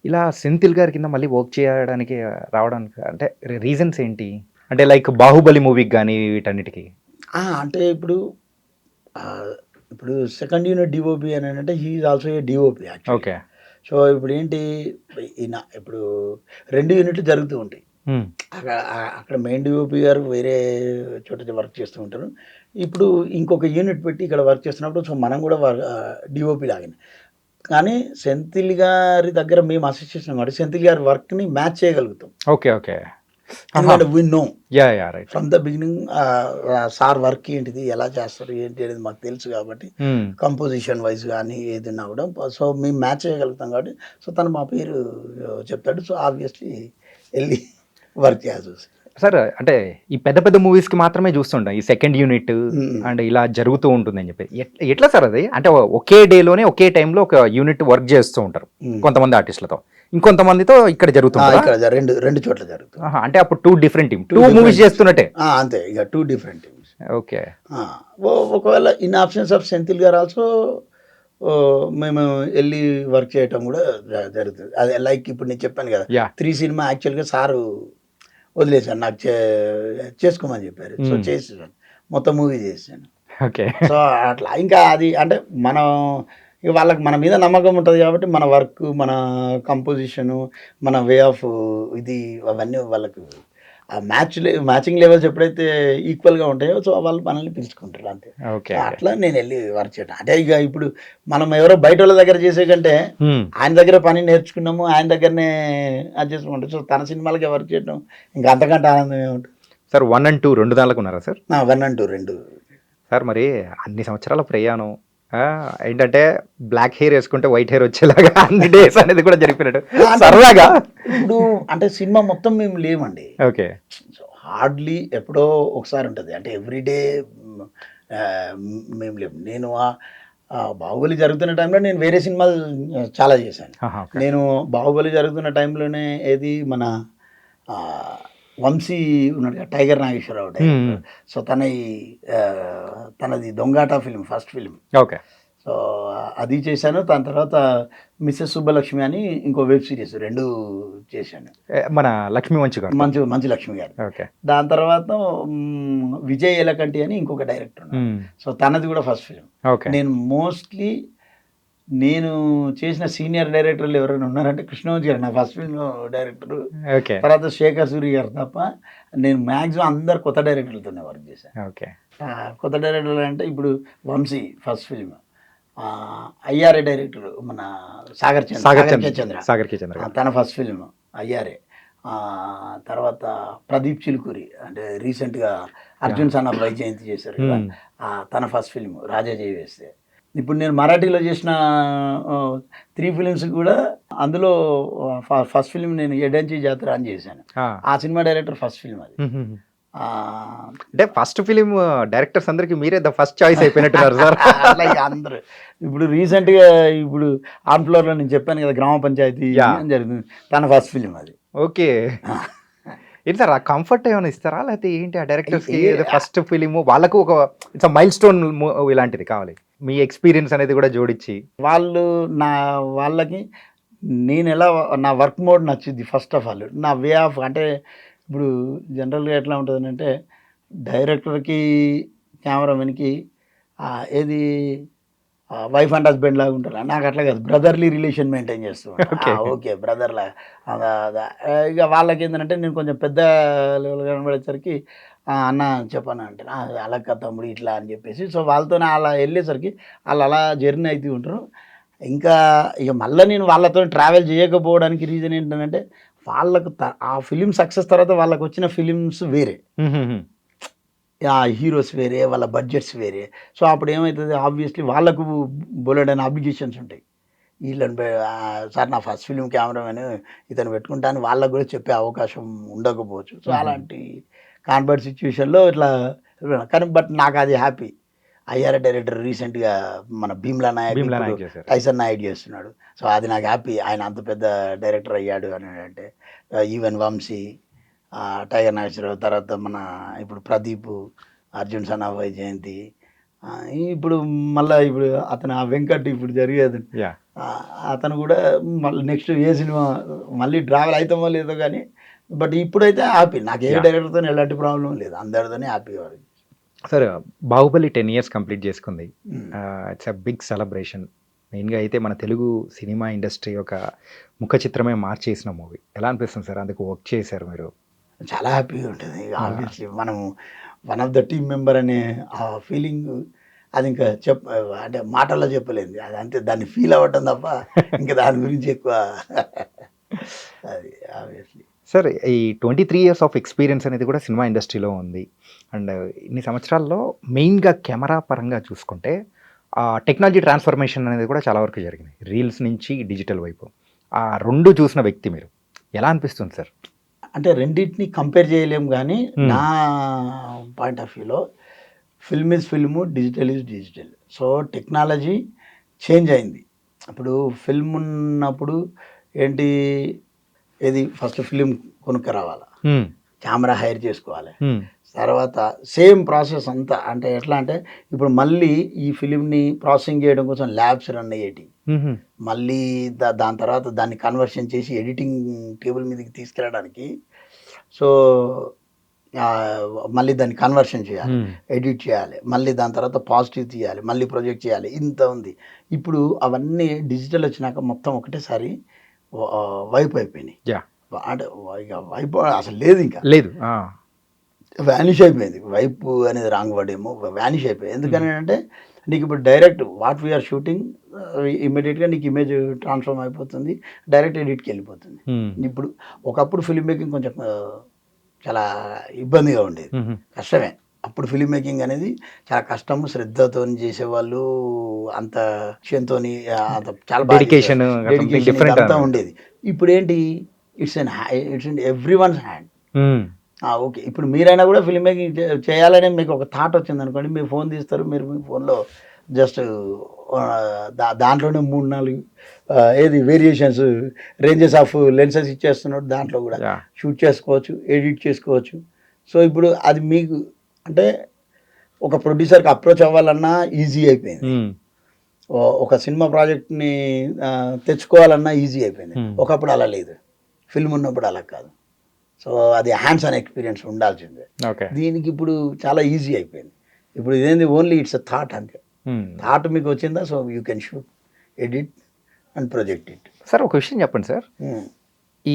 ఇలా సెంథిల్ గారి కింద మళ్ళీ వర్క్ చేయడానికి రావడానికి అంటే రీజన్స్ ఏంటి? అంటే లైక్ బాహుబలి మూవీకి కానీ వీటన్నిటికీ అంటే ఇప్పుడు సెకండ్ యూనిట్ డిఓపి అని అంటే he is also a DOP. Okay. So ఇప్పుడు ఏంటి, ఇప్పుడు 2 యూనిట్లు జరుగుతూ ఉంటాయి. అక్కడ మెయిన్ డిఓపి గారు వేరే చోట వర్క్ చేస్తూ ఉంటారు. ఇప్పుడు ఇంకొక యూనిట్ పెట్టి ఇక్కడ వర్క్ చేస్తున్నప్పుడు సో మనం కూడా డిఓపి లాగానే. కానీ సెంథిల్ గారి దగ్గర మేము అసిస్ట్ చేసినాం కాబట్టి సెంథిల్ గారి వర్క్ని మ్యాచ్ చేయగలుగుతాం. ఓకే. ఓకే. ఎందుకంటే we know right from the beginning sir work ఏంటిది, ఎలా చేస్తారు ఏంటి అనేది మాకు తెలుసు కాబట్టి కంపోజిషన్ వైజ్ కానీ ఏదైనా కూడా సో మేము మ్యాచ్ చేయగలుగుతాం కాబట్టి సో తను మా పేరు చెప్తాడు. సో ఆబ్వియస్లీ వెళ్ళి వర్క్ చేయాల్సి వస్తుంది. సార్ అంటే ఈ పెద్ద మూవీస్కి మాత్రమే చూస్తుంటాం ఈ సెకండ్ యూనిట్ అండ్ ఇలా జరుగుతూ ఉంటుందని చెప్పి. ఎట్లా సార్ అది? అంటే ఒకే డేలోనే ఒకే టైంలో ఒక యూనిట్ వర్క్ చేస్తూ ఉంటారు కొంతమంది ఆర్టిస్టులతో. ఇంకొంతమందితో ఇక్కడ జరుగుతుంది ఇక్కడ రెండు చోట్ల జరుగుతుంది. అంటే అప్పుడు 2 డిఫరెంట్ టీమ్ 2 మూవీస్ చేస్తున్నట్టే. అంతే, ఇక 2 డిఫరెంట్ టీమ్స్. ఓకే. ఒకవేళ ఇన్ ఆప్షన్స్ ఆఫ్ సెంథిల్ గారు ఆల్సో మేము వెళ్ళి వర్క్ చేయటం కూడా జరుగుతుంది. అదే లైక్ ఇప్పుడు నేను చెప్పాను కదా, 3 సినిమా యాక్చువల్గా సారు వదిలేసాను, నాకు చేసుకోమని చెప్పారు. సో చేసాను, మొత్తం మూవీ చేసాను. ఓకే. సో అట్లా ఇంకా అది అంటే మనం ఇక వాళ్ళకి మన మీద నమ్మకం ఉంటుంది కాబట్టి మన వర్క్, మన కంపోజిషను, మన వే ఆఫ్ ఇది అవన్నీ వాళ్ళకు ఆ మ్యాచింగ్ లెవెల్స్ ఎప్పుడైతే ఈక్వల్గా ఉంటాయో సో వాళ్ళు మనల్ని పిలుచుకుంటారు అంతే. ఓకే. అట్లా నేను వెళ్ళి వర్క్ చేయడం అంటే ఇక ఇప్పుడు మనం ఎవరో బయట వాళ్ళ దగ్గర చేసే కంటే ఆయన దగ్గర పని నేర్చుకున్నాము, ఆయన దగ్గరనే అది చేసుకుంటాం. సో తన సినిమాలకి వర్క్ చేయడం ఇంకా అంతకంటే ఆనందమే ఉంటుంది. సార్ 1 and 2 2 దానిలకు ఉన్నారా సార్? 1 and 2 2. సార్ మరి అన్ని సంవత్సరాల ప్రయాణం ఏంటంటే బ్లాక్ హెయిర్ వేసుకుంటే వైట్ హెయిర్ వచ్చేలాగా అన్ని డేస్ అనేది కూడా జరిపినట్టు సరదాగా ఇప్పుడు అంటే సినిమా మొత్తం మేము లేమండి. ఓకే. సో హార్డ్లీ ఎప్పుడో ఒకసారి ఉంటుంది, అంటే ఎవ్రీడే మేము లేము. నేను బాహుబలి జరుగుతున్న టైంలో నేను వేరే సినిమాలు చాలా చేశాను. నేను బాహుబలి జరుగుతున్న టైంలోనే ఏది మన వంశీ ఉన్నాడు, టైగర్ నాగేశ్వరరావు డైరెక్టర్. సో తనది Dongata film, first film. Okay. So అది చేశాను. దాని తర్వాత మిస్సెస్ సుబ్బలక్ష్మి అని ఇంకో వెబ్ సిరీస్ 2 చేశాను, మన లక్ష్మీ మంచి లక్ష్మి గారు. ఓకే. దాని తర్వాత విజయ్ ఎలకంటి అని ఇంకొక డైరెక్టర్ ఉన్నాడు. సో తనది కూడా ఫస్ట్ ఫిలిం. నేను మోస్ట్లీ నేను చేసిన సీనియర్ డైరెక్టర్లు ఎవరైనా ఉన్నారంటే కృష్ణవంశీ గారు, నా ఫస్ట్ ఫిల్మ్ డైరెక్టర్. తర్వాత శేఖర్ సూరి గారు తప్ప నేను మ్యాక్సిమం అందరు కొత్త డైరెక్టర్లతోనే వర్క్ చేశాను. ఓకే. కొత్త డైరెక్టర్లు అంటే ఇప్పుడు వంశీ ఫస్ట్ ఫిల్మ్, అయ్యారే డైరెక్టర్ మన సాగర్ చంద్ర తన ఫస్ట్ ఫిల్మ్ అయ్యారే. తర్వాత ప్రదీప్ చిలుకూరి అంటే రీసెంట్గా అర్జున్ సన్ ఆఫ్ వైజయంతి చేశారు కదా, తన ఫస్ట్ ఫిల్మ్ రాజా జై వేస్తే. ఇప్పుడు నేను మరాఠీలో చేసిన 3 ఫిలిమ్స్ కూడా అందులో ఫస్ట్ ఫిలిం నేను ఎడంచి జాతర అని చేశాను. ఆ సినిమా డైరెక్టర్ ఫస్ట్ ఫిలిం అది. అంటే ఫస్ట్ ఫిలిం డైరెక్టర్స్ అందరికి మీరే ద ఫస్ట్ చాయిస్ అయిపోయినట్టున్నారు సార్. అలాగే అందరూ ఇప్పుడు రీసెంట్గా ఇప్పుడు ఆన్ ఫ్లోర్లో నేను చెప్పాను కదా గ్రామ పంచాయతీ జరుగుతుంది, తన ఫస్ట్ ఫిలిం అది. ఓకే. ఏంటి సార్ ఆ కంఫర్ట్ ఏమైనా ఇస్తారా లేకపోతే ఏంటి ఆ డైరెక్టర్స్కి ఫస్ట్ ఫిలిం వాళ్ళకు ఒక ఇట్స్ మైల్ స్టోన్ ఇలాంటిది కావాలి, మీ ఎక్స్పీరియన్స్ అనేది కూడా జోడించి వాళ్ళకి నేను ఎలా నా వర్క్ మోడ్ నచ్చింది. ఫస్ట్ ఆఫ్ ఆల్ నా వే ఆఫ్ అంటే ఇప్పుడు జనరల్గా ఎట్లా ఉంటుంది అంటే డైరెక్టర్కి కెమెరామెన్కి ఏది వైఫ్ అండ్ హస్బెండ్ లాగా ఉంటారు, నాకు అట్లా కాదు, బ్రదర్లీ రిలేషన్ మెయింటైన్ చేస్తూ ఓకే బ్రదర్ లాగా. ఇక వాళ్ళకి ఏంటంటే నేను కొంచెం పెద్ద లెవెల్ కనబడేసరికి అన్న చెప్పాను అంటే అలా తమ్ముడు ఇట్లా అని చెప్పేసి సో వాళ్ళతోనే అలా వెళ్ళేసరికి వాళ్ళు అలా జర్నీ అవుతూ ఉంటారు. ఇంకా ఇక మళ్ళీ నేను వాళ్ళతో ట్రావెల్ చేయకపోవడానికి రీజన్ ఏంటంటే వాళ్ళకు ఆ ఫిలిం సక్సెస్ తర్వాత వాళ్ళకు వచ్చిన ఫిలిమ్స్ వేరే, హీరోస్ వేరే, వాళ్ళ బడ్జెట్స్ వేరే. సో అప్పుడు ఏమవుతుంది ఆబ్వియస్లీ వాళ్ళకు బోలెడైన అబ్లిగేషన్స్ ఉంటాయి. వీళ్ళని సార్ నా ఫస్ట్ ఫిలిం కెమెరామెన్ ఇతను పెట్టుకుంటాను వాళ్ళకు కూడా చెప్పే అవకాశం ఉండకపోవచ్చు. సో అలాంటి కాన్వర్ట్ సిచ్యువేషన్లో ఇట్లా కానీ బట్ నాకు అది హ్యాపీ. అయ్యారే డైరెక్టర్ రీసెంట్గా మన భీమ్లా నాయక్ టైసన్ నాయక్ చేస్తున్నాడు. సో అది నాకు హ్యాపీ, ఆయన అంత పెద్ద డైరెక్టర్ అయ్యాడు అని అంటే. ఈవెన్ వంశీ, టైగర్ నాగేశ్వరరావు, తర్వాత మన ఇప్పుడు ప్రదీప్, అర్జున్ సన్ ఆఫ్ వైజయంతి, ఇప్పుడు మళ్ళీ ఇప్పుడు అతను ఆ వెంకట్ ఇప్పుడు జరిగేది అతను కూడా మళ్ళీ నెక్స్ట్ ఏ సినిమా మళ్ళీ ట్రావెల్ అవుతామో లేదో కానీ బట్ ఇప్పుడైతే హ్యాపీ, నాకు ఏ డైరెక్టర్తో ఎలాంటి ప్రాబ్లం లేదు, అందరితోనే happy. Sir Baahubali 10 years complete చేసుకుంది, ఇట్స్ అ బిగ్ సెలబ్రేషన్. మెయిన్గా అయితే మన తెలుగు సినిమా ఇండస్ట్రీ ఒక ముఖ చిత్రమే మార్చేసిన మూవీ. ఎలా అనిపిస్తుంది సార్ అందుకు వర్క్ చేశారు మీరు? చాలా హ్యాపీగా ఉంటుంది. ఆబ్వియస్లీ మనం one of the team member అనే ఆ ఫీలింగ్ అది ఇంకా అంటే మాటల్లో చెప్పలేదు, అది అంతే, దాన్ని ఫీల్ అవ్వటం తప్ప ఇంకా దాని గురించి ఎక్కువ అది ఆబ్వియస్లీ. సార్ ఈ 23 years ఆఫ్ ఎక్స్పీరియన్స్ అనేది కూడా సినిమా ఇండస్ట్రీలో ఉంది. అండ్ ఇన్ని సంవత్సరాల్లో మెయిన్గా కెమెరా పరంగా చూసుకుంటే టెక్నాలజీ ట్రాన్స్ఫర్మేషన్ అనేది కూడా చాలా వరకు జరిగింది, రీల్స్ నుంచి డిజిటల్ వైపు. ఆ 2 చూసిన వ్యక్తి మీరు, ఎలా అనిపిస్తుంది సార్? అంటే రెండింటిని కంపేర్ చేయలేము కానీ నా పాయింట్ ఆఫ్ వ్యూలో film is film, digital is digital. So technology change అయింది. ఇప్పుడు ఫిల్మ్ ఉన్నప్పుడు ఏంటి ఏది ఫస్ట్ ఫిలిం కొనుక్క రావాలా, కెమెరా హైర్ చేసుకోవాలి, తర్వాత సేమ్ ప్రాసెస్ అంతా. అంటే ఎట్లా అంటే ఇప్పుడు మళ్ళీ ఈ ఫిలింని ప్రాసెసింగ్ చేయడం కోసం ల్యాబ్స్ రన్ అయ్యేటి, మళ్ళీ దాని తర్వాత దాన్ని కన్వర్షన్ చేసి ఎడిటింగ్ టేబుల్ మీదకి తీసుకెళ్ళడానికి, సో మళ్ళీ దాన్ని కన్వర్షన్ చేయాలి, ఎడిట్ చేయాలి, మళ్ళీ దాని తర్వాత పాజిటివ్ తీయాలి, మళ్ళీ ప్రొజెక్ట్ చేయాలి, ఇంత ఉంది. ఇప్పుడు అవన్నీ డిజిటల్ వచ్చినాక మొత్తం ఒకటేసారి వైప్ అయిపోయినాయి. అంటే ఇక వైప్ అసలు లేదు, ఇంకా లేదు, వ్యానిష్ అయిపోయింది. వైప్ అనేది రాంగ్ వర్డ్ ఏమో, వ్యానిష్ అయిపోయింది. ఎందుకని అంటే నీకు ఇప్పుడు డైరెక్ట్ వాట్ వీఆర్ షూటింగ్ ఇమ్మీడియట్గా నీకు ఇమేజ్ ట్రాన్స్ఫార్మ్ అయిపోతుంది, డైరెక్ట్ ఎడిట్కి వెళ్ళిపోతుంది. ఇప్పుడు ఒకప్పుడు ఫిల్మ్ మేకింగ్ కొంచెం చాలా ఇబ్బందిగా ఉండేది, కష్టమే. అప్పుడు ఫిల్మ్ మేకింగ్ అనేది చాలా కష్టము, శ్రద్ధతో చేసేవాళ్ళు, అంత విషయంతో అంత చాలా డెడికేషన్ అంతా ఉండేది. ఇప్పుడు ఏంటి, it's in every once hand. Okay, ఇప్పుడు మీరైనా కూడా ఫిల్మ్ మేకింగ్ చేయాలని మీకు ఒక థాట్ వచ్చింది అనుకోండి, మీరు ఫోన్ తీస్తారు, మీరు మీ ఫోన్లో జస్ట్ దాంట్లోనే 3-4 ఏది వేరియేషన్స్, రేంజెస్ ఆఫ్ లెన్సెస్ ఇచ్చేస్తున్నాడు, దాంట్లో కూడా షూట్ చేసుకోవచ్చు, ఎడిట్ చేసుకోవచ్చు. సో ఇప్పుడు అది మీకు అంటే ఒక ప్రొడ్యూసర్కి అప్రోచ్ అవ్వాలన్నా ఈజీ అయిపోయింది, ఒక సినిమా ప్రాజెక్ట్ని తెచ్చుకోవాలన్నా ఈజీ అయిపోయింది. ఒకప్పుడు అలా లేదు, ఫిల్మ్ ఉన్నప్పుడు అలా కాదు. సో అది హ్యాండ్స్ ఆన్ ఎక్స్పీరియన్స్ ఉండాల్సిందే. దీనికి ఇప్పుడు చాలా ఈజీ అయిపోయింది. ఇప్పుడు ఇదేంది, ఓన్లీ ఇట్స్ అ థాట్, అంతే. థాట్ మీకు వచ్చిందా, so you can shoot, edit and project it. Sir ఒక విషయం చెప్పండి సార్, ఈ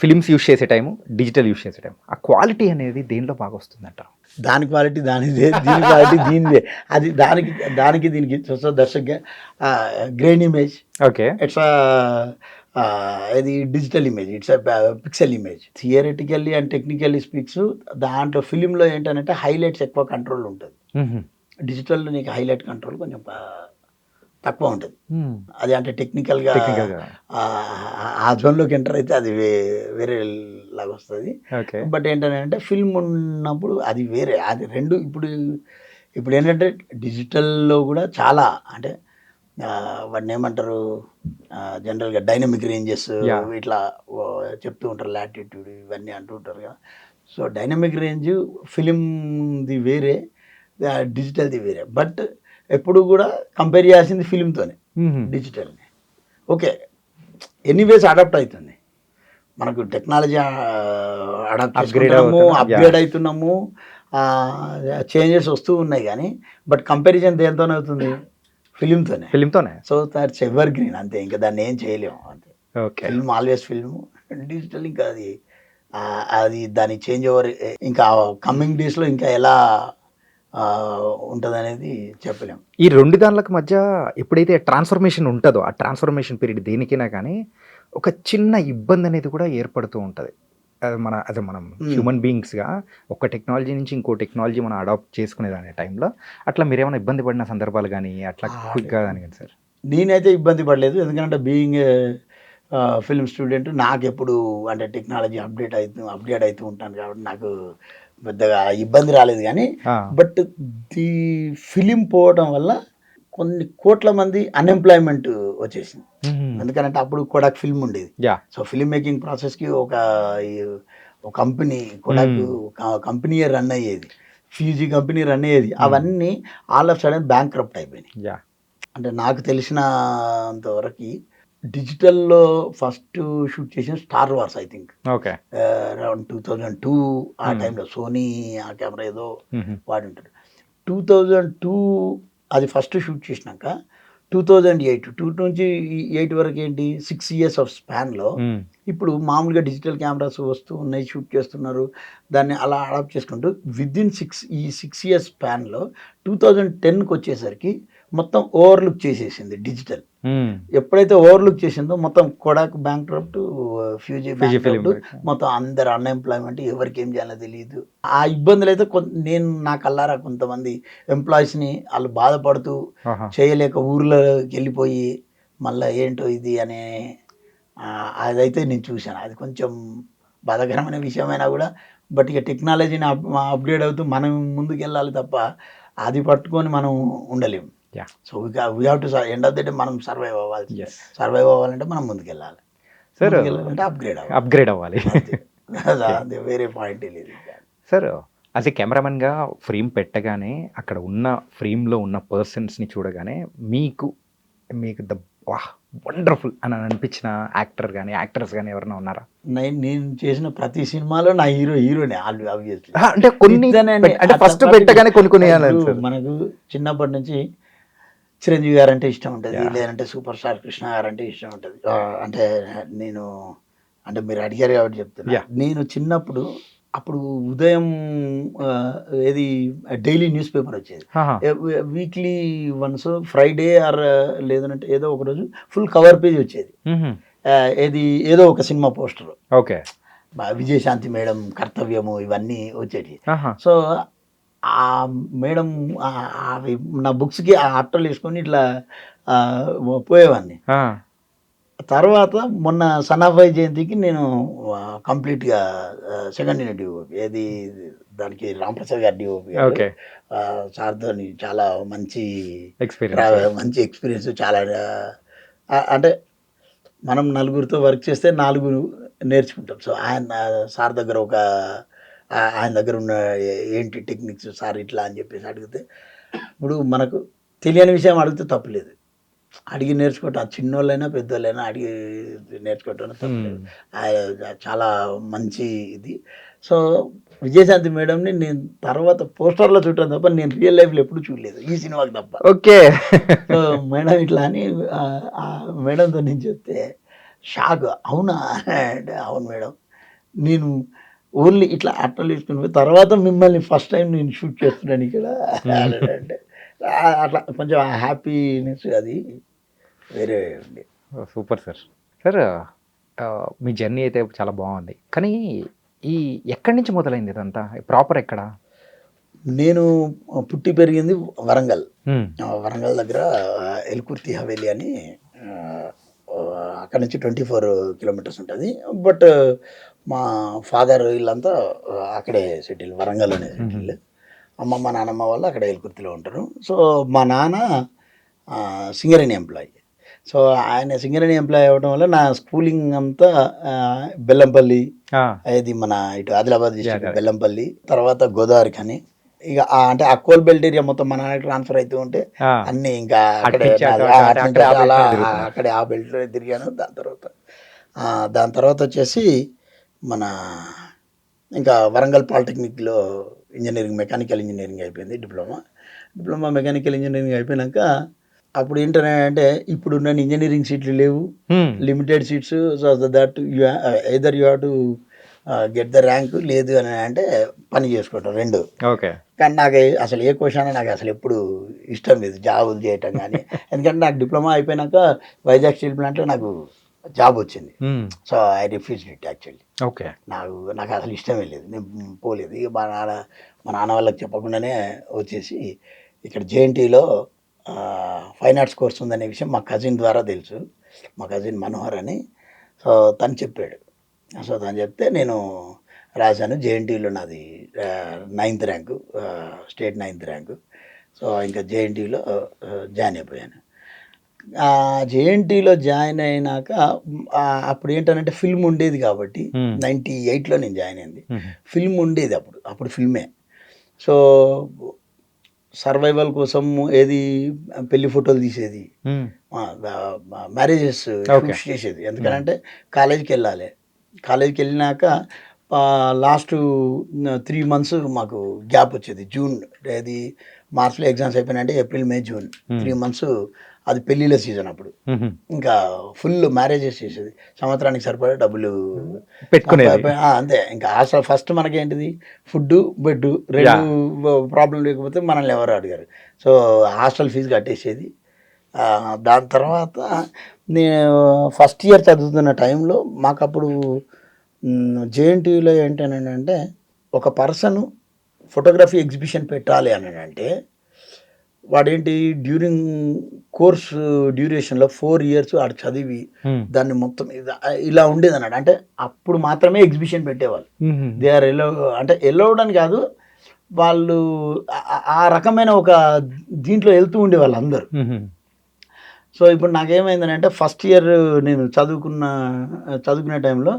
ఫిలిమ్స్ యూస్ చేసే టైము, డిజిటల్ యూస్ చేసే టైం, ఆ క్వాలిటీ అనేది దేనిలో బాగా వస్తుందంటారు? దాని క్వాలిటీ దానిదే, దీని క్వాలిటీ దీనిదే. అది దానికి దీనికి దర్శక గ్రెయిన్ ఇమేజ్, ఓకే, ఇట్స్ ఇది digital image, it's pixel image. Theoretically and technically speaks, దాంట్లో ఫిలింలో ఏంటంటే హైలైట్స్ ఎక్కువ కంట్రోల్ ఉంటుంది, డిజిటల్లో నీకు హైలైట్ కంట్రోల్ కొంచెం తక్కువ ఉంటుంది. అది అంటే టెక్నికల్గా ఆ జోన్లోకి ఎంటర్ అయితే అది వేరే లాగా వస్తుంది. బట్ ఏంటంటే ఫిల్మ్ ఉన్నప్పుడు అది వేరే, అది రెండు. ఇప్పుడు ఏంటంటే డిజిటల్లో కూడా చాలా అంటే వాటిని ఏమంటారు జనరల్గా డైనమిక్ రేంజెస్ ఇట్లా చెప్తూ ఉంటారు, లాటిట్యూడ్ ఇవన్నీ అంటూ ఉంటారు కదా. సో డైనమిక్ రేంజ్ ఫిలింది వేరే, డిజిటల్ది వేరే. బట్ ఎప్పుడు కూడా కంపేర్ చేయాల్సింది ఫిలింతోనే డిజిటల్ని. ఓకే, ఎనీవేస్ అడాప్ట్ అవుతుంది, మనకు టెక్నాలజీ అడాప్ట్ చేసుకుంటున్నాము, అప్గ్రేడ్ అవుతున్నాము, చేంజెస్ వస్తూ ఉన్నాయి. కానీ బట్ కంపారిజన్ దేనితోనే అవుతుంది, ఫిలింతోనే. సో దట్స్ ఎవర్ గ్రీన్, అంతే. ఇంకా దాన్ని ఏం చేయలేము, అంతే. ఫిల్మ్ ఆల్వేస్ ఫిల్మ్, డిజిటల్ ఇంకా అది దాని చేంజ్ ఓవర్ ఇంకా కమింగ్ డేస్లో ఇంకా ఎలా ఉంటుంది అనేది చెప్పలేము. ఈ రెండు దానికి మధ్య ఎప్పుడైతే ట్రాన్స్ఫర్మేషన్ ఉంటుందో, ఆ ట్రాన్స్ఫర్మేషన్ పీరియడ్ దేనికైనా కానీ ఒక చిన్న ఇబ్బంది అనేది కూడా ఏర్పడుతూ ఉంటుంది. అది మనం హ్యూమన్ బీయింగ్స్గా ఒక టెక్నాలజీ నుంచి ఇంకో టెక్నాలజీ మనం అడాప్ట్ చేసుకునే దాని టైంలో అట్లా మీరు ఏమైనా ఇబ్బంది పడిన సందర్భాలు కానీ అట్లా క్విక్గా కానీ సార్? నేనైతే ఇబ్బంది పడలేదు, ఎందుకంటే బీయింగ్ ఫిల్మ్ స్టూడెంట్ నాకు ఎప్పుడు అంటే టెక్నాలజీ అప్డేట్ అవుతూ ఉంటాను కాబట్టి నాకు పెద్దగా ఇబ్బంది రాలేదు. కానీ బట్ ది ఫిలిం పోవడం వల్ల కొన్ని కోట్ల మంది అన్ఎంప్లాయ్మెంట్ వచ్చేసింది. ఎందుకంటే అప్పుడు కొడాక్ ఫిల్మ్ ఉండేది. సో ఫిల్మ్ మేకింగ్ ప్రాసెస్కి ఒక కంపెనీ, కొడాక్ కంపెనీ రన్ అయ్యేది, ఫ్యూజీ కంపెనీ రన్ అయ్యేది. అవన్నీ ఆల్ ఆఫ్ సడన్ బ్యాంక్రప్ట్ అయిపోయినాయి. అంటే నాకు తెలిసినంతవరకు డిజిటల్లో ఫస్ట్ షూట్ చేసిన star wars, I think around 2002 ఆ టైంలో. సోనీ ఆ కెమెరా ఏదో వాడి ఉంటాడు. 2002 అది ఫస్ట్ షూట్ చేసినాక 2008 నుంచి 8 వరకు ఏంటి 6 years ఆఫ్ స్పాన్లో ఇప్పుడు మామూలుగా డిజిటల్ కెమెరాస్ వస్తూ ఉన్నాయి, షూట్ చేస్తున్నారు, దాన్ని అలా అడాప్ట్ చేసుకుంటూ విదిన్ 6 years స్పాన్లో 2010కి వచ్చేసరికి మొత్తం ఓవర్లుక్ చేసేసింది డిజిటల్. ఎప్పుడైతే ఓవర్లుక్ చేసిందో మొత్తం కొడాక్ బ్యాంక్రప్ట్, ఫ్యూజీ బ్యాంక్రప్ట్, మొత్తం అందరు అన్ఎంప్లాయ్మెంట్, ఎవరికి ఏం చేయాలో తెలియదు. ఆ ఇబ్బందులు అయితే నేను నా కల్లారా కొంతమంది ఎంప్లాయీస్ని వాళ్ళు బాధపడుతూ చేయలేక ఊర్లోకి వెళ్ళిపోయి మళ్ళీ ఏంటో ఇది అనే అదైతే నేను చూశాను. అది కొంచెం బాధాకరమైన విషయమైనా కూడా బట్ ఇక టెక్నాలజీని అప్గ్రేడ్ అవుతూ మనం ముందుకు వెళ్ళాలి తప్ప అది పట్టుకొని మనం ఉండలేము. So we have to end of the day మనం సర్వైవ్ అవ్వాలి. సర్వైవ్ అవ్వాలంటే మనం ముందుకు వెళ్ళాలి. సార్ అంటే అప్గ్రేడ్ అప్గ్రేడ్ అవ్వాలి. అదే వేరే పాయింట్ లేదు. సార్ యాజ్ ఏ కెమెరామెన్గా ఫ్రేమ్ పెట్టగానే అక్కడ ఉన్న ఫ్రేమ్లో ఉన్న పర్సన్స్ని చూడగానే మీకు మీకు ద వాహ్ వండర్ఫుల్ అని అనిపించిన యాక్టర్ కానీ యాక్టర్స్ కానీ ఎవరైనా ఉన్నారా? నేను చేసిన ప్రతి సినిమాలో నా హీరోనే ఆబ్వియస్లీ. అంటే కొన్ని అంటే ఫస్ట్ పెట్టగానే కొన్ని మనకు చిన్నప్పటి నుంచి చిరంజీవి గారు అంటే ఇష్టం ఉంటుంది, లేదంటే సూపర్ స్టార్ కృష్ణ గారు అంటే ఇష్టం ఉంటుంది. అంటే నేను అంటే మీరు అడిగారు కాబట్టి చెప్తున్నా. నేను చిన్నప్పుడు అప్పుడు ఉదయం ఏది డైలీ న్యూస్ పేపర్ వచ్చేది, వీక్లీ వన్స్ ఫ్రైడే ఆర్ లేదంటే ఏదో ఒక రోజు ఫుల్ కవర్ పేజ్ వచ్చేది. ఏది ఏదో ఒక సినిమా poster, okay, Vijayashanti madam Karthavyam ఇవన్నీ వచ్చేటి. సో ఆ మేడం నా బుక్స్కి ఆ అట్టలు వేసుకొని ఇట్లా పోయేవాడిని. తర్వాత మొన్న సన్నాఫాయి జయంతికి నేను కంప్లీట్గా సెకండ్ ఇయర్ డిఓపి, ఏది దానికి రాంప్రసాద్ గారి డిఓపి సార్తో చాలా మంచి ఎక్స్పీరియన్స్. చాలా అంటే మనం నలుగురితో వర్క్ చేస్తే 4 నేర్చుకుంటాం. సో సార్ దగ్గర ఆయన దగ్గర ఉన్న ఏంటి టెక్నిక్స్ సార్ ఇట్లా అని చెప్పేసి అడిగితే, ఇప్పుడు మనకు తెలియని విషయం అడిగితే తప్పులేదు, అడిగి నేర్చుకోవటం. ఆ చిన్నోళ్ళైనా పెద్దోళ్ళైనా అడిగి నేర్చుకోవటం తప్పులేదు. చాలా మంచి ఇది. సో విజయశాంతి మేడంని నేను తర్వాత పోస్టర్లో చూడటం తప్ప నేను రియల్ లైఫ్లో ఎప్పుడు చూడలేదు, ఈ సినిమాకి తప్ప. ఓకే. సో మేడం ఇట్లా అని మేడంతో నేను చెప్తే షాక్. అవునా అంటే అవును మేడం, నేను ఓన్లీ ఇట్లా అట్టలు తీసుకుని పోయి తర్వాత మిమ్మల్ని ఫస్ట్ టైం నేను షూట్ చేస్తున్నాను ఇక్కడ అంటే అట్లా కొంచెం హ్యాపీనెస్ అది వేరే ఉంది. Super sir. సార్ మీ జర్నీ అయితే చాలా బాగుంది, కానీ ఎక్కడి నుంచి మొదలైంది ఇదంతా? ప్రాపర్ ఎక్కడ? నేను పుట్టి పెరిగింది వరంగల్. వరంగల్ దగ్గర ఎల్కుర్తి హవేలీ అని, అక్కడ నుంచి 24 కిలోమీటర్స్ ఉంటుంది. బట్ మా ఫాదర్ వీళ్ళంతా అక్కడే సెటిల్, వరంగల్లోనే సెటిల్. అమ్మమ్మ నాన్నమ్మ వాళ్ళు అక్కడ ఎల్కుర్తిలో ఉంటారు. సో మా నాన్న సింగరేణి ఎంప్లాయీ. సో ఆయన సింగరేణి ఎంప్లాయీ అవ్వడం వల్ల నా స్కూలింగ్ అంతా బెల్లంపల్లి, అది మన ఇటు ఆదిలాబాద్ డిస్ట్రిక్ట్ బెల్లంపల్లి, తర్వాత గోదావరి కానీ ఇక అంటే ఆ కోల్ బెల్ట్ ఏరియా మొత్తం మన ట్రాన్స్ఫర్ అవుతూ ఉంటే అన్నీ ఇంకా అక్కడే ఆ బెల్ట్ తిరిగాను. దాని తర్వాత వచ్చేసి మన ఇంకా వరంగల్ పాలిటెక్నిక్లో ఇంజనీరింగ్, మెకానికల్ ఇంజనీరింగ్ అయిపోయింది, డిప్లొమా మెకానికల్ ఇంజనీరింగ్ అయిపోయినాక అప్పుడు ఏంటంటే ఇప్పుడున్న ఇంజనీరింగ్ సీట్లు లేవు, limited seats. So that either you have to get the rank, లేదు అని అంటే పని చేసుకోవటం, 2. ఓకే. కానీ నాకు అసలు ఏ క్వశ్చన్ నాకు అసలు ఎప్పుడు ఇష్టం లేదు జాబులు చేయటం కానీ. ఎందుకంటే నాకు డిప్లొమా అయిపోయినాక వైజాగ్ స్టీల్ ప్లాంట్లో నాకు జాబ్ వచ్చింది. So I refuse it actually. Okay. నాకు అసలు ఇష్టమే లేదు, నేను పోలేదు. ఇక మా నాన్న వాళ్ళకి చెప్పకుండానే వచ్చేసి ఇక్కడ జేఎన్టీలో ఫైన్ ఆర్ట్స్ కోర్స్ ఉందనే విషయం మా కజిన్ ద్వారా తెలుసు, మా కజిన్ మనోహర్ అని. సో తను చెప్పాడు. సో తను చెప్తే నేను రాశాను. జేఎన్టీలో నాది 9th rank, state 9th rank. So ఇంకా జేఎన్టీలో జాయిన్ అయిపోయాను. జేఎన్టీలో జాయిన్ అయినాక అప్పుడు ఏంటంటే ఫిల్మ్ ఉండేది కాబట్టి 98లో నేను జాయిన్ అయింది. ఫిల్మ్ ఉండేది అప్పుడు ఫిల్మే. సో సర్వైవల్ కోసం ఏది పెళ్లి ఫోటోలు తీసేది, మ్యారేజెస్ షూట్ చేసేది. ఎందుకంటే కాలేజీకి వెళ్ళినాక లాస్ట్ 3 months మాకు గ్యాప్ వచ్చేది. జూన్, అది మార్చ్లో ఎగ్జామ్స్ అయిపోయినాయంటే ఏప్రిల్, మే, జూన్ 3 months అది పెళ్ళిళ్ళ సీజన్. అప్పుడు ఇంకా ఫుల్ మ్యారేజెస్ చేసేది, సంవత్సరానికి సరిపడా డబ్బులు పెట్టుకునేది. అంతే. ఇంకా అసలు ఫస్ట్ మనకేంటిది ఫుడ్, బెడ్, 2 ప్రాబ్లం లేకపోతే మనల్ని ఎవరు అడిగారు. సో హాస్టల్ ఫీజు కట్టేసేది. దాని తర్వాత నేను ఫస్ట్ ఇయర్ చదువుతున్న టైంలో మాకు అప్పుడు జేఎన్టీయూలో ఏంటనంటే ఒక పర్సన్ ఫోటోగ్రఫీ ఎగ్జిబిషన్ పెట్టాలి అని అంటే వాడేంటి డ్యూరింగ్ కోర్స్ డ్యూరేషన్లో 4 years ఆడు చదివి దాన్ని మొత్తం ఇలా ఉండేది అన్నాడు. అంటే అప్పుడు మాత్రమే ఎగ్జిబిషన్ పెట్టేవాళ్ళు. దే ఆర్ అంటే ఎల్లవడం కాదు, వాళ్ళు ఆ రకమైన ఒక దీంట్లో వెళ్తూ ఉండేవాళ్ళు అందరూ. సో ఇప్పుడు నాకేమైందంటే ఫస్ట్ ఇయర్ నేను చదువుకునే టైంలో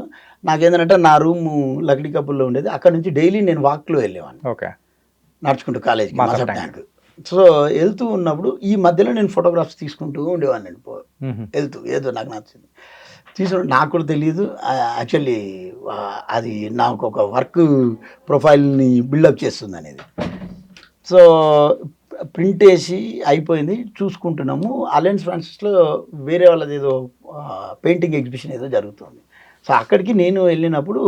నాకేంటంటే నా రూము లక్డీ కప్పుల్లో ఉండేది. అక్కడ నుంచి డైలీ నేను వాక్లో వెళ్ళేవాడిని, ఓకే, నడుచుకుంటూ కాలేజీకి మాసప్ మాసప్ ట్యాంక్. సో వెళ్తూ ఉన్నప్పుడు ఈ మధ్యలో నేను ఫోటోగ్రాఫ్స్ తీసుకుంటూ ఉండేవాడిని. వెళ్తూ ఏదో నాకు నచ్చింది నాకు కూడా తెలియదు యాక్చువల్లీ అది నాకు ఒక వర్క్ ప్రొఫైల్ని బిల్డప్ చేస్తుంది అనేది. సో ప్రింట్ వేసి అయిపోయింది, చూసుకుంటున్నాము. అలయన్స్ ఫ్రాన్సిస్లో వేరే వాళ్ళది ఏదో పెయింటింగ్ ఎగ్జిబిషన్ ఏదో జరుగుతుంది. సో అక్కడికి నేను వెళ్ళినప్పుడు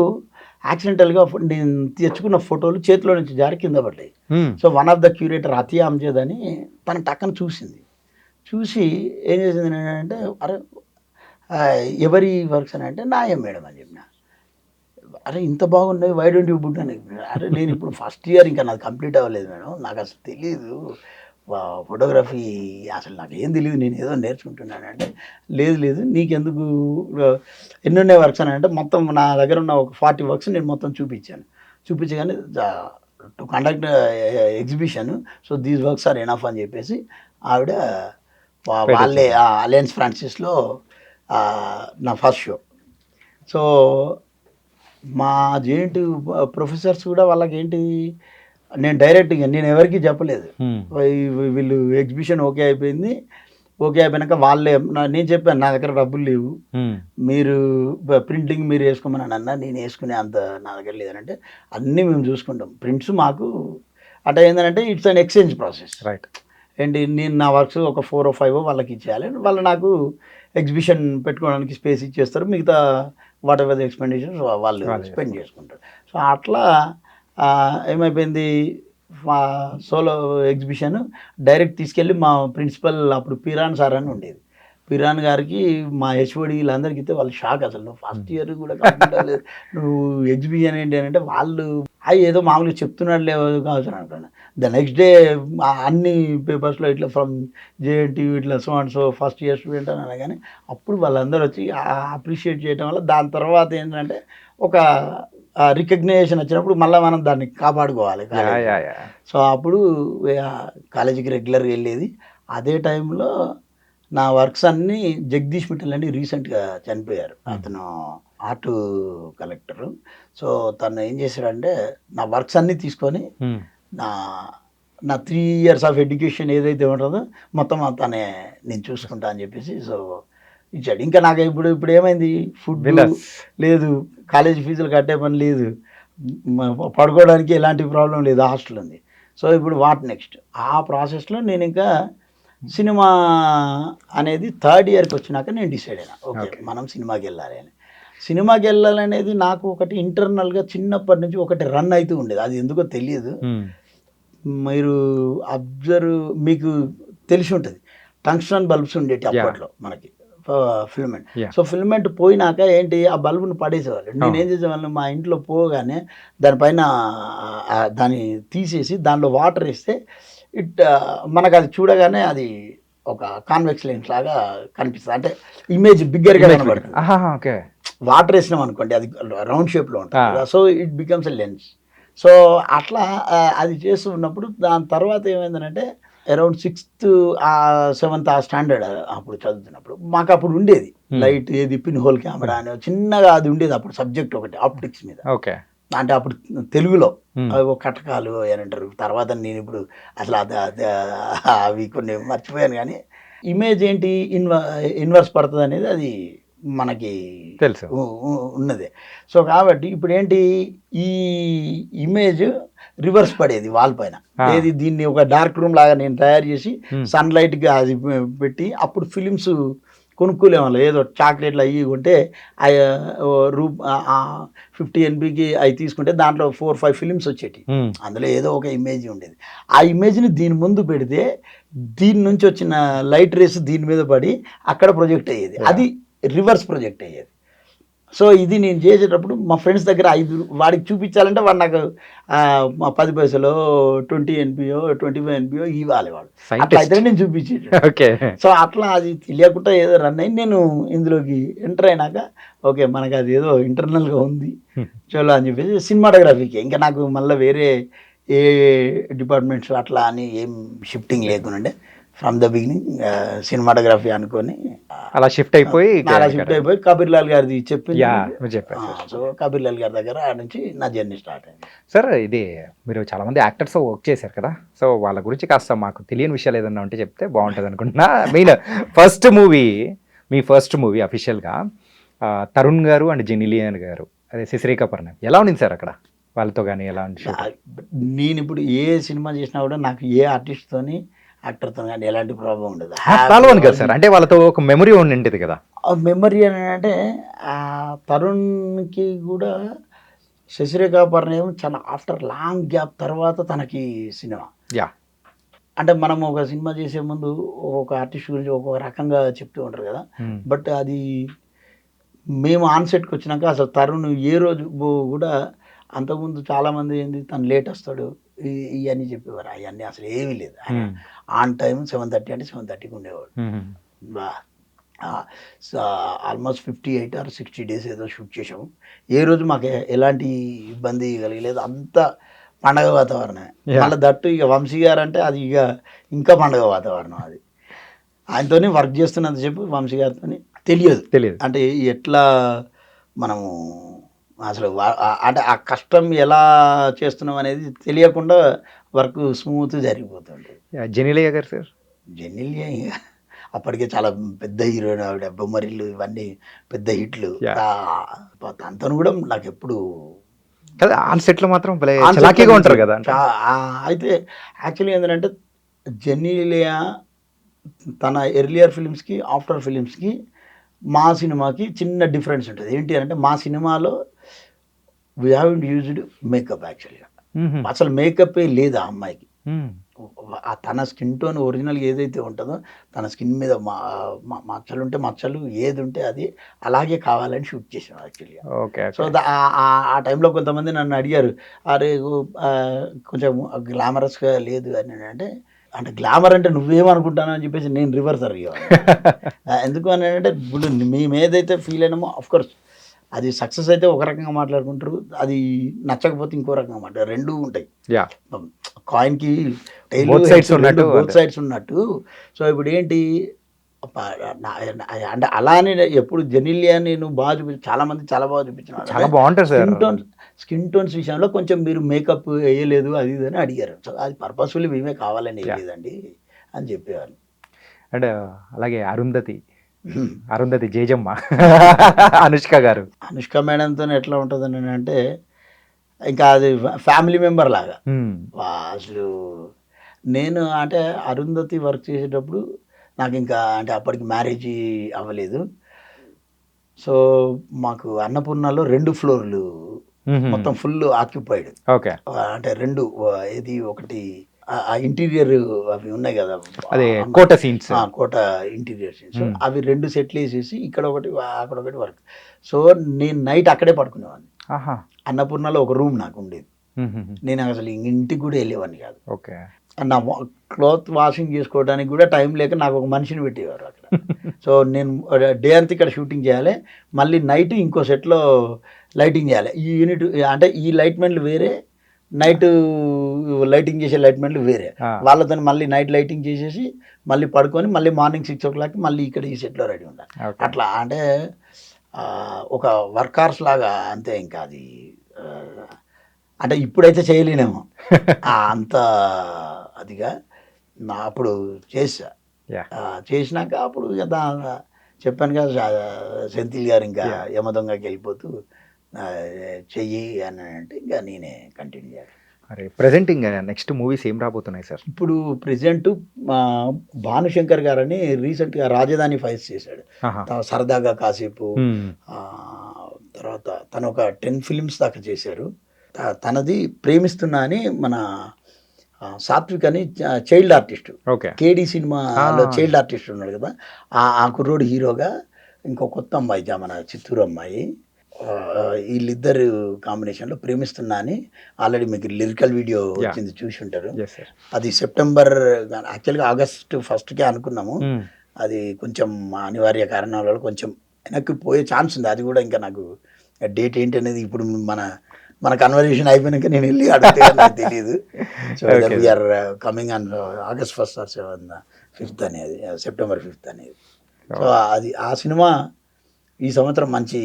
యాక్సిడెంటల్గా నేను తెచ్చుకున్న ఫోటోలు చేతిలో నుంచి జారి కింద పడ్డాయి. So one of the curator Atiya Amjad అని తన టక్కన చూసి ఏం చేసింది అంటే, అరే ఎవరి వర్క్స్ అని అంటే నాయం మేడం అని చెప్పిన. అరే ఇంత బాగున్నాయి, వై డోంట్ యూ బుడ్ అని. అరే నేను ఇప్పుడు ఫస్ట్ ఇయర్, ఇంకా నాది కంప్లీట్ అవ్వలేదు మేడం, నాకు అసలు తెలియదు ఫోటోగ్రఫీ, అసలు నాకు ఏం తెలియదు, నేను ఏదో నేర్చుకుంటున్నానంటే, లేదు నీకెందుకు ఎన్ని ఉన్నాయి వర్క్స్ అని అంటే, మొత్తం నా దగ్గర ఉన్న ఒక 40 వర్క్స్ నేను మొత్తం చూపించగానే to conduct exhibition, so these works are enough అని చెప్పేసి ఆవిడ వాళ్ళే అలయన్స్ ఫ్రాన్సిస్లో నా ఫస్ట్ షో. సో మా జేఎన్టీ ప్రొఫెసర్స్ కూడా వాళ్ళకి ఏంటి, నేను డైరెక్ట్గా నేను ఎవరికి చెప్పలేదు, వీళ్ళు ఎగ్జిబిషన్ ఓకే అయిపోయినాక వాళ్ళే నేను చెప్పాను నా దగ్గర డబ్బులు లేవు, మీరు ప్రింటింగ్ మీరు వేసుకోమని అన్న, నేను వేసుకునే అంత నా దగ్గర లేదనంటే, అన్నీ మేము చూసుకుంటాం, ప్రింట్స్ మాకు అట్లా ఏంటంటే it's an exchange process, right. ఏంటి నేను నా వర్క్స్ ఒక 4 or 5 వాళ్ళకి ఇచ్చేయాలి, వాళ్ళు నాకు ఎగ్జిబిషన్ పెట్టుకోవడానికి స్పేస్ ఇచ్చేస్తారు, మిగతా వాట్ ఎవర్ ద ఎక్స్పెండిచర్స్ వాళ్ళు స్పెండ్ చేసుకుంటారు. సో అట్లా ఏమైపోయింది, మా సోలో ఎగ్జిబిషన్ డైరెక్ట్ తీసుకెళ్ళి మా ప్రిన్సిపల్ అప్పుడు పిరాన్ సార్ అని ఉండేది, పిరాన్ గారికి మా హెచ్ఓడి వీళ్ళందరికీ ఇస్తే వాళ్ళు షాక్, అసలు నువ్వు ఫస్ట్ ఇయర్ కూడా కంప్లీట్ అవ్వలేదు, నువ్వు ఎగ్జిబిషన్ ఏంటి అని అంటే, వాళ్ళు ఏదో మామూలుగా చెప్తున్నాడు లేవు కావచ్చు అనుకున్నాను. ద నెక్స్ట్ డే అన్ని పేపర్స్లో ఇట్లా ఫ్రమ్ జేఎన్టీయూ ఇట్లా so and so first year student అని అనగానే అప్పుడు వాళ్ళందరూ వచ్చి అప్రిషియేట్ చేయడం వల్ల దాని తర్వాత ఏంటంటే ఒక రికగ్నైజేషన్ వచ్చినప్పుడు మళ్ళీ మనం దాన్ని కాపాడుకోవాలి. సో అప్పుడు కాలేజీకి రెగ్యులర్గా వెళ్ళేది. అదే టైంలో నా వర్క్స్ అన్నీ జగదీష్ మిట్టల్ అండి రీసెంట్గా చనిపోయారు, అతను ఆర్ట్ కలెక్టరు. సో తను ఏం చేశాడంటే నా వర్క్స్ అన్నీ తీసుకొని నా 3 years ఆఫ్ ఎడ్యుకేషన్ ఏదైతే ఉంటుందో మొత్తం తనే నేను చూసుకుంటా అని చెప్పేసి సో ఇచ్చాడు. ఇంకా నాకు ఇప్పుడు ఏమైంది, ఫుడ్ లేదు, కాలేజ్ ఫీజులు కట్టే పని లేదు, పడుకోవడానికి ఎలాంటి ప్రాబ్లం లేదు, హాస్టల్ ఉంది. సో ఇప్పుడు వాట్ నెక్స్ట్, ఆ ప్రాసెస్లో నేను ఇంకా సినిమా అనేది 3rd yearకి వచ్చినాక నేను డిసైడ్ అయినా, ఓకే మనం సినిమాకి వెళ్ళాలి అని. సినిమాకి వెళ్ళాలనేది నాకు ఒకటి ఇంటర్నల్గా చిన్నప్పటి నుంచి ఒకటి రన్ అవుతూ ఉండేది, అది ఎందుకో తెలియదు. మీరు మీకు తెలిసి ఉంటుంది, టంగ్స్టన్ బల్బ్స్ ఉండేవి అప్పట్లో మనకి ఫిల్మెంట్. సో ఫిల్మెంట్ పోయినాక ఏంటి, ఆ బల్బును పడేసేవాళ్ళు. నేను ఏం చేసేవాళ్ళు, మా ఇంట్లో పోగానే దానిపైన దాన్ని తీసేసి దానిలో వాటర్ వేస్తే మనకు అది చూడగానే అది ఒక కాన్వెక్స్ లెన్స్ లాగా కనిపిస్తుంది, అంటే ఇమేజ్ బిగ్గర్గా కనబడుతుంది. వాటర్ వేసినాం అనుకోండి అది రౌండ్ షేప్లో ఉంటుంది, so it becomes a lens. So అట్లా అది చేస్తూ ఉన్నప్పుడు దాని తర్వాత ఏమైందంటే అరౌండ్ 6th, 7th ఆ స్టాండర్డ్ అప్పుడు చదువుతున్నప్పుడు మాకు అప్పుడు ఉండేది లైట్ ఏది పిన్ హోల్ కెమెరా అని చిన్నగా అది ఉండేది అప్పుడు సబ్జెక్ట్ ఒకటి ఆప్టిక్స్ మీద. ఓకే, అంటే అప్పుడు తెలుగులో అవి కటకాలు అని అంటారు. తర్వాత నేను ఇప్పుడు అసలు అవి కొన్ని మర్చిపోయాను, కానీ ఇమేజ్ ఏంటి ఇన్వర్స్ పడుతుంది అనేది అది మనకి తెలుసు ఉన్నదే. సో కాబట్టి ఇప్పుడు ఏంటి, ఈ ఇమేజ్ రివర్స్ పడేది వాల్ పైన, ఏది దీన్ని ఒక డార్క్ రూమ్ లాగా నేను తయారు చేసి సన్లైట్గా అది పెట్టి అప్పుడు ఫిలిమ్స్ కొనుక్కోలేము, ఏదో చాక్లెట్లు అవి కొంటే 50 NBకి అవి తీసుకుంటే దాంట్లో 4-5 ఫిలిమ్స్ వచ్చేటి, అందులో ఏదో ఒక ఇమేజ్ ఉండేది. ఆ ఇమేజ్ని దీని ముందు పెడితే దీని నుంచి వచ్చిన లైట్ రేస్ దీని మీద పడి అక్కడ ప్రొజెక్ట్ అయ్యేది, అది రివర్స్ ప్రొజెక్ట్ అయ్యేది. సో ఇది నేను చేసేటప్పుడు మా ఫ్రెండ్స్ దగ్గర 5 వాడికి చూపించాలంటే వాడు నాకు 10 పైసలో 20 NBయో 25 NBయో ఇవ్వాలి, వాడు అట్లా అయితే నేను చూపించేది. సో అట్లా అది తెలియకుండా ఏదో రన్ అయ్యి నేను ఇందులోకి ఎంటర్ అయినాక ఓకే మనకు అది ఏదో ఇంటర్నల్గా ఉంది చలో అని చెప్పేసి సినిమాటోగ్రఫీకి ఇంకా నాకు మళ్ళీ వేరే ఏ డిపార్ట్మెంట్స్ అట్లా అని ఏం షిఫ్టింగ్ లేకుండా ఫ్రమ్ ద బిగినింగ్ సినిమాటోగ్రఫీ అనుకొని అలా షిఫ్ట్ అయిపోయి అలా షిఫ్ట్ అయిపోయి కబీర్ లాల్ గారిది చెప్పింది యా మీరు చెప్పారు సార్. సో కబీర్ లాల్ గారి దగ్గర ఆ నుంచి నా జర్నీ స్టార్ట్ అయింది. సార్ ఇది మీరు చాలా మంది యాక్టర్స్ వర్క్ చేశారు కదా, సో వాళ్ళ గురించి కాస్త మాకు తెలియని విషయాలు ఏదన్నా ఉంటే చెప్తే బాగుంటుంది అనుకుంటున్నా. మెయిన్ మీ ఫస్ట్ మూవీ అఫీషియల్గా తరుణ్ గారు అండ్ జెనిలియన్ గారు, అదే శశిరేఖ పరిణయం, ఎలా ఉంది సార్ అక్కడ వాళ్ళతో కానీ ఎలా ఉంది? నేను ఇప్పుడు ఏ సినిమా చేసినా కూడా నాకు ఏ ఆర్టిస్ట్తోని యాక్టర్తో కానీ ఎలాంటి ప్రాబ్లం ఉండదు. కాలువని కదా సార్, అంటే వాళ్ళతో ఒక మెమరీ ఉండింది కదా. ఆ మెమరీ అని అంటే తరుణ్కి కూడా శశిరేఖ పరిణయం చాలా ఆఫ్టర్ లాంగ్ గ్యాప్ తర్వాత తనకి సినిమా. యా, అంటే మనం ఒక సినిమా చేసే ముందు ఒక ఆర్టిస్ట్ గురించి ఒక రకంగా చెప్తూ ఉంటారు కదా, బట్ అది మేము ఆన్సెట్కి వచ్చినాక అసలు తరుణ్ ఏ రోజు కూడా అంతకుముందు చాలామంది ఏంది తను లేట్ వస్తాడు ఇవన్నీ చెప్పేవారు, అవన్నీ అసలు ఏమీ లేదు. ఆన్ టైం 7:30 అంటే 7:30కి ఉండేవాడు. ఆల్మోస్ట్ 58 or 60 days ఏదో షూట్ చేసాము. ఏ రోజు మాకు ఎలాంటి ఇబ్బంది కలిగలేదు, అంత పండగ వాతావరణం. మళ్ళీ దట్టు ఇక వంశీ గారు అంటే అది ఇక ఇంకా పండగ వాతావరణం. అది ఆయనతోనే వర్క్ చేస్తున్నంతసేపు వంశీ గారితో తెలియదు అంటే ఎట్లా మనము అసలు అంటే ఆ కష్టం ఎలా చేస్తున్నాం అనేది తెలియకుండా వర్క్ స్మూత్ జరిగిపోతుంది. జెనిలియా గారు సార్, జెనిలియా అప్పటికే చాలా పెద్ద హీరోయిన్, ఆవిడ బొమ్మరిల్లు ఇవన్నీ పెద్ద హిట్లు. దాంతో కూడా నాకు ఎప్పుడు ఆన్ సెట్లో మాత్రం చలాకీగా ఉంటారు కదా. అయితే యాక్చువల్లీ ఏంటంటే జెనిలియా తన ఎర్లియర్ ఫిలిమ్స్కి ఆఫ్టర్ ఫిలిమ్స్కి మా సినిమాకి చిన్న డిఫరెన్స్ ఉంటుంది. ఏంటి అంటే మా సినిమాలో వీ హ్యావెంట్ యూజ్డ్ మేకప్. యాక్చువల్గా అసలు మేకప్పే లేదు ఆ అమ్మాయికి. తన స్కిన్ టోన్ ఒరిజినల్గా ఏదైతే ఉంటుందో తన స్కిన్ మీద మచ్చలు ఉంటే మచ్చలు, ఏది ఉంటే అది అలాగే కావాలని షూట్ చేసాం యాక్చువల్గా. సో ఆ టైంలో కొంతమంది నన్ను అడిగారు, అరే కొంచెం గ్లామరస్గా లేదు అని. అంటే గ్లామర్ అంటే నువ్వేమనుకుంటాను అని చెప్పేసి నేను రివర్స్ అడిగాను. ఎందుకు అని అంటే ఇప్పుడు మేము ఏదైతే ఫీల్ అయినామో అఫ్కోర్స్ అది సక్సెస్ అయితే ఒక రకంగా మాట్లాడుకుంటారు, అది నచ్చకపోతే ఇంకో రకంగా మాట్లాడారు. రెండూ ఉంటాయి కాయిన్కి బోత్ సైడ్స్ ఉన్నట్టు. సో ఇప్పుడు ఏంటి అంటే అలానే ఎప్పుడు జెనిలియా నేను బాగా చాలా మంది చాలా బాగా చూపించిన, చాలా బాగుంటుంది. స్కిన్ టోన్స్ విషయంలో కొంచెం మీరు మేకప్ వేయలేదు అది ఇది అని అడిగారు. సో అది పర్పస్ఫుల్లీ మేమే కావాలని వేయలేదండి అని చెప్పేవారు. అండ్ అలాగే అరుంధతి జేజమ్మ అనుష్క గారు, అనుష్క మేడంతో ఎట్లా ఉంటుందని అంటే ఇంకా అది ఫ్యామిలీ మెంబర్ లాగా. అసలు నేను అంటే అరుంధతి వర్క్ చేసేటప్పుడు నాకు ఇంకా అంటే అప్పటికి మ్యారేజ్ అవ్వలేదు. సో మాకు అన్నపూర్ణలో 2 ఫ్లోర్లు మొత్తం ఫుల్ ఆక్యుపైడ్. ఓకే, అంటే 2 ఇది ఒకటి ఆ ఇంటీరియర్ అవి ఉన్నాయి కదా, అదే కోట సీన్స్, కోట ఇంటీరియర్ సీన్స్, అవి 2 సెట్లు వేసేసి ఇక్కడ ఒకటి అక్కడ ఒకటి వర్క్. సో నేను నైట్ అక్కడే పడుకునేవాడిని. అన్నపూర్ణలో ఒక రూమ్ నాకు ఉండేది. నేను అసలు ఇంటికి కూడా వెళ్ళేవాడిని కాదు. ఓకే, నా క్లాత్ వాషింగ్ చేసుకోవడానికి కూడా టైం లేక నాకు ఒక మనిషిని పెట్టేవారు అక్కడ. సో నేను డే అంతా ఇక్కడ షూటింగ్ చేయాలి, మళ్ళీ నైట్ ఇంకో సెట్లో లైటింగ్ చేయాలి. ఈ యూనిట్ అంటే ఈ లైట్మెంట్లు వేరే, నైట్ లైటింగ్ చేసే లైట్మెంట్లు వేరే. వాళ్ళతో మళ్ళీ నైట్ లైటింగ్ చేసేసి మళ్ళీ పడుకొని మళ్ళీ మార్నింగ్ 6 o'clock మళ్ళీ ఇక్కడ ఈ సెట్లో రెడీ ఉండాలి. అట్లా అంటే ఒక వర్కర్స్ లాగా అంతే. ఇంకా అది అంటే ఇప్పుడైతే చేయలేనేమో అంత అదిగా. నా అప్పుడు చేసినాక అప్పుడు చెప్పాను కదా సెంథిల్ గారు ఇంకా యమదొంగకి వెళ్ళిపోతూ చెయ్యి అని అంటే ఇంకా నేనే కంటిన్యూ చేయాలి. అరే ప్రెజెంట్ ఇంకా నెక్స్ట్ మూవీస్ ఏం రాబోతున్నాయి సార్? ఇప్పుడు ప్రెజెంట్ భానుశంకర్ గారని రీసెంట్గా రాజధాని ఫైల్స్ చేశాడు, సరదాగా కాసేపు. తర్వాత తను ఒక 10 films దాకా చేశారు. తనది ప్రేమిస్తున్నా అని మన సాత్విక్ అని చైల్డ్ ఆర్టిస్ట్, కేడీ సినిమాలో చైల్డ్ ఆర్టిస్ట్ ఉన్నాడు కదా, ఆ కుర్రోడు హీరోగా. ఇంకో కొత్త అమ్మాయి మన చిత్తూరు అమ్మాయి, వీళ్ళిద్దరు కాంబినేషన్లో ప్రేమిస్తున్నా అని ఆల్రెడీ మీకు లిరికల్ వీడియో వచ్చింది, చూసి ఉంటారు. అది సెప్టెంబర్ యాక్చువల్గా August 1st అనుకున్నాము. అది కొంచెం అనివార్య కారణాల వల్ల కొంచెం వెనక్కి పోయే ఛాన్స్ ఉంది. అది కూడా ఇంకా నాకు డేట్ ఏంటి అనేది ఇప్పుడు మన మన కన్వర్జేషన్ అయిపోయినాక నేను వెళ్ళి అడిగితే నాకు తెలియదు. So we're coming on August 1st or 5th అనేది, September 5th అనేది. సో అది ఆ సినిమా ఈ సంవత్సరం మంచి,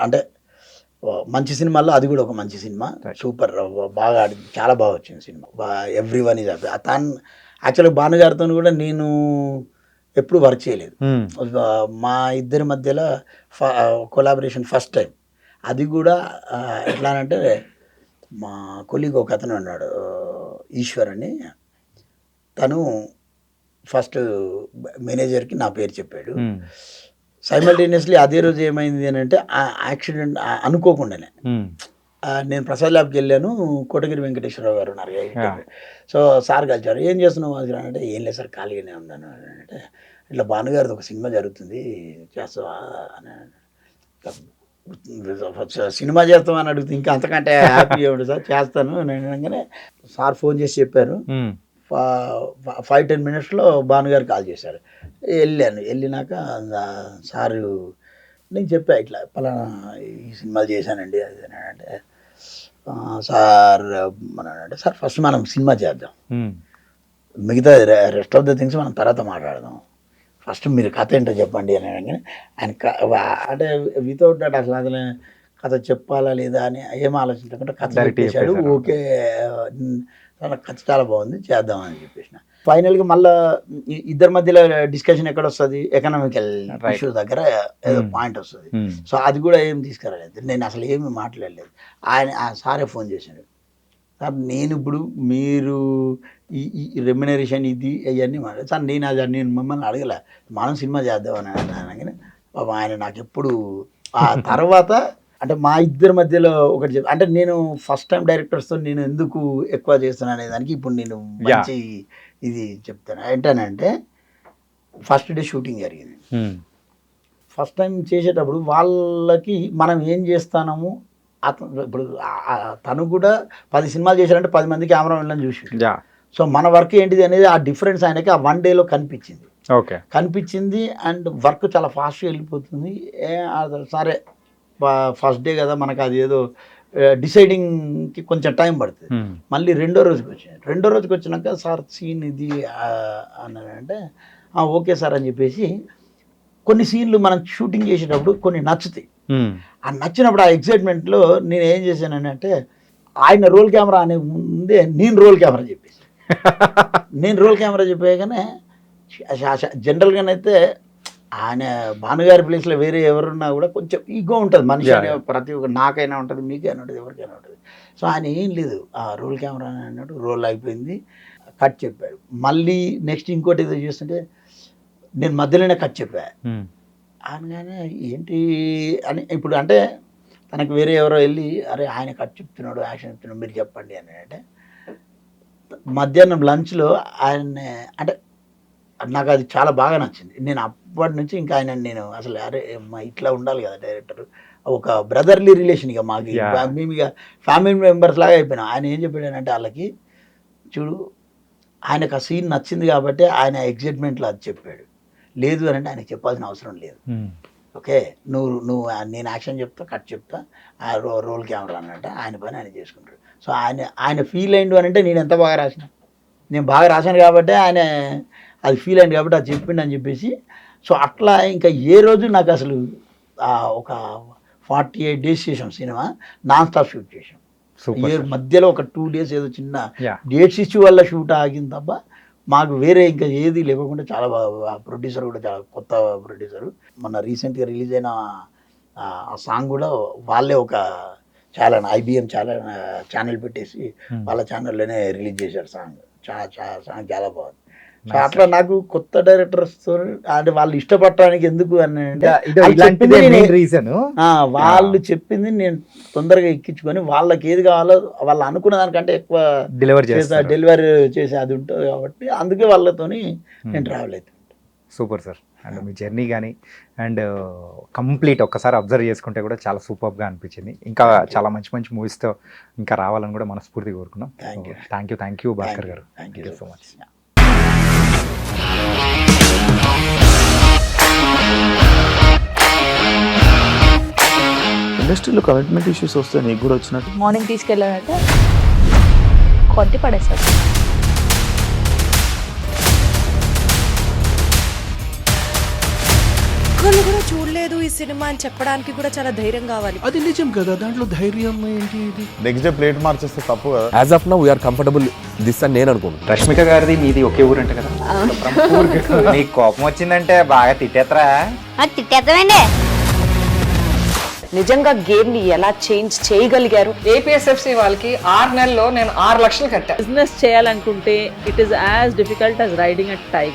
అంటే మంచి సినిమాల్లో అది కూడా ఒక మంచి సినిమా. సూపర్, బాగా చాలా బాగా వచ్చింది cinema. Every one is happy. తను యాక్చువల్గా భానుగారితో కూడా నేను ఎప్పుడు వర్క్ చేయలేదు. మా ఇద్దరి మధ్యలో కొలాబరేషన్ ఫస్ట్ టైం. అది కూడా ఎట్లా అంటే మా కొలీగ్ ఒక అతను ఉన్నాడు ఈశ్వర్ అని, తను ఫస్ట్ మేనేజర్కి నా పేరు చెప్పాడు. సైమల్టేనియస్లీ అదే రోజు ఏమైంది అని అంటే యాక్సిడెంట్ అనుకోకుండానే నేను ప్రసాద్ ల్యాబ్కి వెళ్ళాను. కోటగిరి వెంకటేశ్వరరావు గారు ఉన్నారు. సో సార్ కలిచారు, ఏం చేస్తున్నావు అది అంటే, ఏం లేదు సార్ ఖాళీగానే ఉన్నాను అంటే, ఇట్లా భానుగారిది ఒక సినిమా జరుగుతుంది చేస్తావా అని, సినిమా చేస్తామని అడిగితే ఇంకా అంతకంటే హ్యాపీగా ఉంటుంది సార్, చేస్తాను నేను అనగానే సార్ ఫోన్ చేసి చెప్పారు. 5-10 minutesలో భానుగారు కాల్ చేశారు. వెళ్ళినాక సారు నేను చెప్పా ఇట్లా పలానా ఈ సినిమాలు చేశానండి అది అంటే, సార్ అంటే సార్ ఫస్ట్ మనం సినిమా చేద్దాం, మిగతా రెస్ట్ ఆఫ్ ద థింగ్స్ మనం తర్వాత మాట్లాడదాం, ఫస్ట్ మీరు కథ ఏంటో చెప్పండి అని అనగానే ఆయన అంటే వితౌట్ దట్ అసలు కథ చెప్పాలా లేదా అని ఏం ఆలోచించకుండా కథ చెప్పేశాడు. ఓకే కథ చాలా బాగుంది చేద్దామని చెప్పేసిన. ఫైనల్గా మళ్ళీ ఇద్దరి మధ్యలో డిస్కషన్ ఎక్కడ వస్తుంది, ఎకనామికల్ ఇష్యూ దగ్గర ఏదో పాయింట్ వస్తుంది. సో అది కూడా ఏం తీసుకురాలేదు, నేను అసలు ఏమి మాట్లాడలేదు. ఆ సారే ఫోన్ చేశాడు, సార్ నేను ఇప్పుడు మీరు ఈ రెమ్యునరేషన్ ఇది అవన్నీ మాట్లాడు సార్, నేను మిమ్మల్ని అడగలే, మనం సినిమా చేద్దామని అనగానే పాప ఆయన నాకు ఎప్పుడు ఆ తర్వాత అంటే మా ఇద్దరి మధ్యలో ఒకటి అంటే నేను ఫస్ట్ టైం డైరెక్టర్స్తో నేను ఎందుకు ఎక్కువ చేస్తున్నాను అనే దానికి ఇప్పుడు నేను మంచి ఇది చెప్తాను. ఏంటనంటే ఫస్ట్ డే షూటింగ్ జరిగింది. ఫస్ట్ టైం చేసేటప్పుడు వాళ్ళకి మనం ఏం చేస్తాము, ఇప్పుడు తను కూడా 10 సినిమాలు చేశారంటే 10 మంది కెమెరామెన్లను చూసి, సో మన వర్క్ ఏంటిది అనేది ఆ డిఫరెన్స్ ఆయనకి ఆ 1 dayలో కనిపించింది. కనిపించింది అండ్ వర్క్ చాలా ఫాస్ట్గా వెళ్ళిపోతుంది. సరే ఫస్ట్ డే కదా మనకు అది ఏదో డిసైడింగ్కి కొంచెం టైం పడుతుంది. మళ్ళీ రెండో రోజుకి వచ్చినాక సార్ సీన్ ఇది అన్నారంటే ఓకే సార్ అని చెప్పేసి కొన్ని సీన్లు మనం షూటింగ్ చేసేటప్పుడు కొన్ని నచ్చుతాయి. ఆ నచ్చినప్పుడు ఆ ఎక్సైట్మెంట్లో నేను ఏం చేశానని అంటే ఆయన రోల్ కెమెరా అనే ముందే నేను రోల్ కెమెరా చెప్పాగానే జనరల్గానైతే ఆయన భానుగారి ప్లేస్లో వేరే ఎవరున్నా కూడా కొంచెం ఈగో ఉంటుంది మనిషి అనే, ప్రతి ఒక్క నాకైనా ఉంటుంది, మీకైనా ఉంటుంది, ఎవరికైనా ఉంటుంది. సో ఆయన ఏం లేదు, ఆ రోల్ కెమెరా అన్నట్టు రోల్ అయిపోయింది, కట్ చెప్పాడు. మళ్ళీ నెక్స్ట్ ఇంకోటి ఏదో చేస్తుంటే నేను మధ్యలోనే కట్ చెప్పా అనగానే ఏంటి అని, ఇప్పుడు అంటే తనకు వేరే ఎవరో వెళ్ళి అరే ఆయన కట్ చెప్తున్నాడు, యాక్షన్ చెప్తున్నాడు, మీరు చెప్పండి అని అంటే మధ్యాహ్నం లంచ్లో ఆయన అంటే నాకు అది చాలా బాగా నచ్చింది. నేను అప్పటి నుంచి ఇంకా ఆయన నేను అసలు అరే ఇట్లా ఉండాలి కదా డైరెక్టర్, ఒక బ్రదర్లీ రిలేషన్ ఇక మాకు మేము ఇక ఫ్యామిలీ మెంబర్స్ లాగా అయిపోయినాం. ఆయన ఏం చెప్పాడంటే వాళ్ళకి చూడు ఆయనకు ఆ సీన్ నచ్చింది కాబట్టి ఆయన ఎగ్జైట్మెంట్లో అది చెప్పాడు, లేదు అని అంటే ఆయనకు చెప్పాల్సిన అవసరం లేదు. ఓకే నువ్వు నేను యాక్షన్ చెప్తా కట్ చెప్తా ఆ రోల్ కెమెరా అన్నట్టు ఆయన పని ఆయన చేసుకుంటాడు. సో ఆయన ఫీల్ అయిండు అని అంటే నేను ఎంత బాగా రాసిన, నేను బాగా రాశాను కాబట్టి ఆయన అది ఫీల్ అయింది కాబట్టి అది చెప్పిండు అని చెప్పేసి. సో అట్లా ఇంకా ఏ రోజు నాకు అసలు ఒక 48 days చేసాం సినిమా, నాన్ స్టాప్ షూట్ చేసాం. మధ్యలో ఒక 2 days ఏదో చిన్న డేట్స్ ఇష్యూ వల్ల షూట్ ఆగింది తప్ప మాకు వేరే ఇంకా ఏది లేకుండా చాలా బాగా. ప్రొడ్యూసర్ కూడా చాలా కొత్త ప్రొడ్యూసరు, మొన్న రీసెంట్గా రిలీజ్ అయిన ఆ సాంగ్ కూడా వాళ్ళే ఒక ఛానల్ IBM ఛానల్ పెట్టేసి వాళ్ళ ఛానల్లోనే రిలీజ్ చేశారు సాంగ్. సాంగ్ చాలా బాగుంది. సో అట్లా నాకు కొత్త డైరెక్టర్స్తో అంటే వాళ్ళు ఇష్టపడటానికి ఎందుకు అని వాళ్ళు చెప్పింది నేను తొందరగా ఎక్కించుకొని వాళ్ళకి ఏది కావాలో వాళ్ళు అనుకున్న దానికంటే ఎక్కువ డెలివరీ చేసే అది ఉంటుంది కాబట్టి అందుకే వాళ్ళతోని నేను ట్రావెల్ అవుతాను. Super sir. And me journey కానీ అండ్ కంప్లీట్ ఒక్కసారి అబ్జర్వ్ చేసుకుంటే కూడా చాలా సూపర్గా అనిపించింది. ఇంకా చాలా మంచి మంచి మూవీస్తో ఇంకా రావాలని కూడా మనస్ఫూర్తిగా కోరుకున్నాం. థ్యాంక్ యూ భాస్కర్ గారు. Thank you so much. ఇండస్ట్రీలో కమిట్మెంట్ ఇష్యూస్ వస్తే నీకు కూడా వచ్చినట్టు. మార్నింగ్ తీసుకెళ్ళాడంటే కొట్టి పడేస్తాడు. ఒక్కళ్ళు కూడా చూడలేదు ఈ సినిమా అని చెప్పడానికి కూడా చాలా ధైర్యం కావాలి. అది నిజం కదా, దాంట్లో ధైర్యం ఏంటి? ఇది నెక్స్ట్ డే ప్లేట్ మార్చేస్తే తప్పు కదా. As of now we're comfortable this అని నేను అనుకుంటున్నాను. రష్మిక గారిది మీది ఒకే ఊరు అంట కదా. నీకు కోపం వచ్చిందంటే బాగా తిట్టేత్తరా? తిట్టేద్దామండి. నిజంగా గేమ్ ని ఎలా చేంజ్ చేయగలిగారు? ఏపీఎస్ఎఫ్సి వాళ్ళకి 6 నెలల్లో నేను 6 లక్షలు కట్టా. బిజినెస్ చేయాలనుకుంటే it is as difficult as riding a tiger.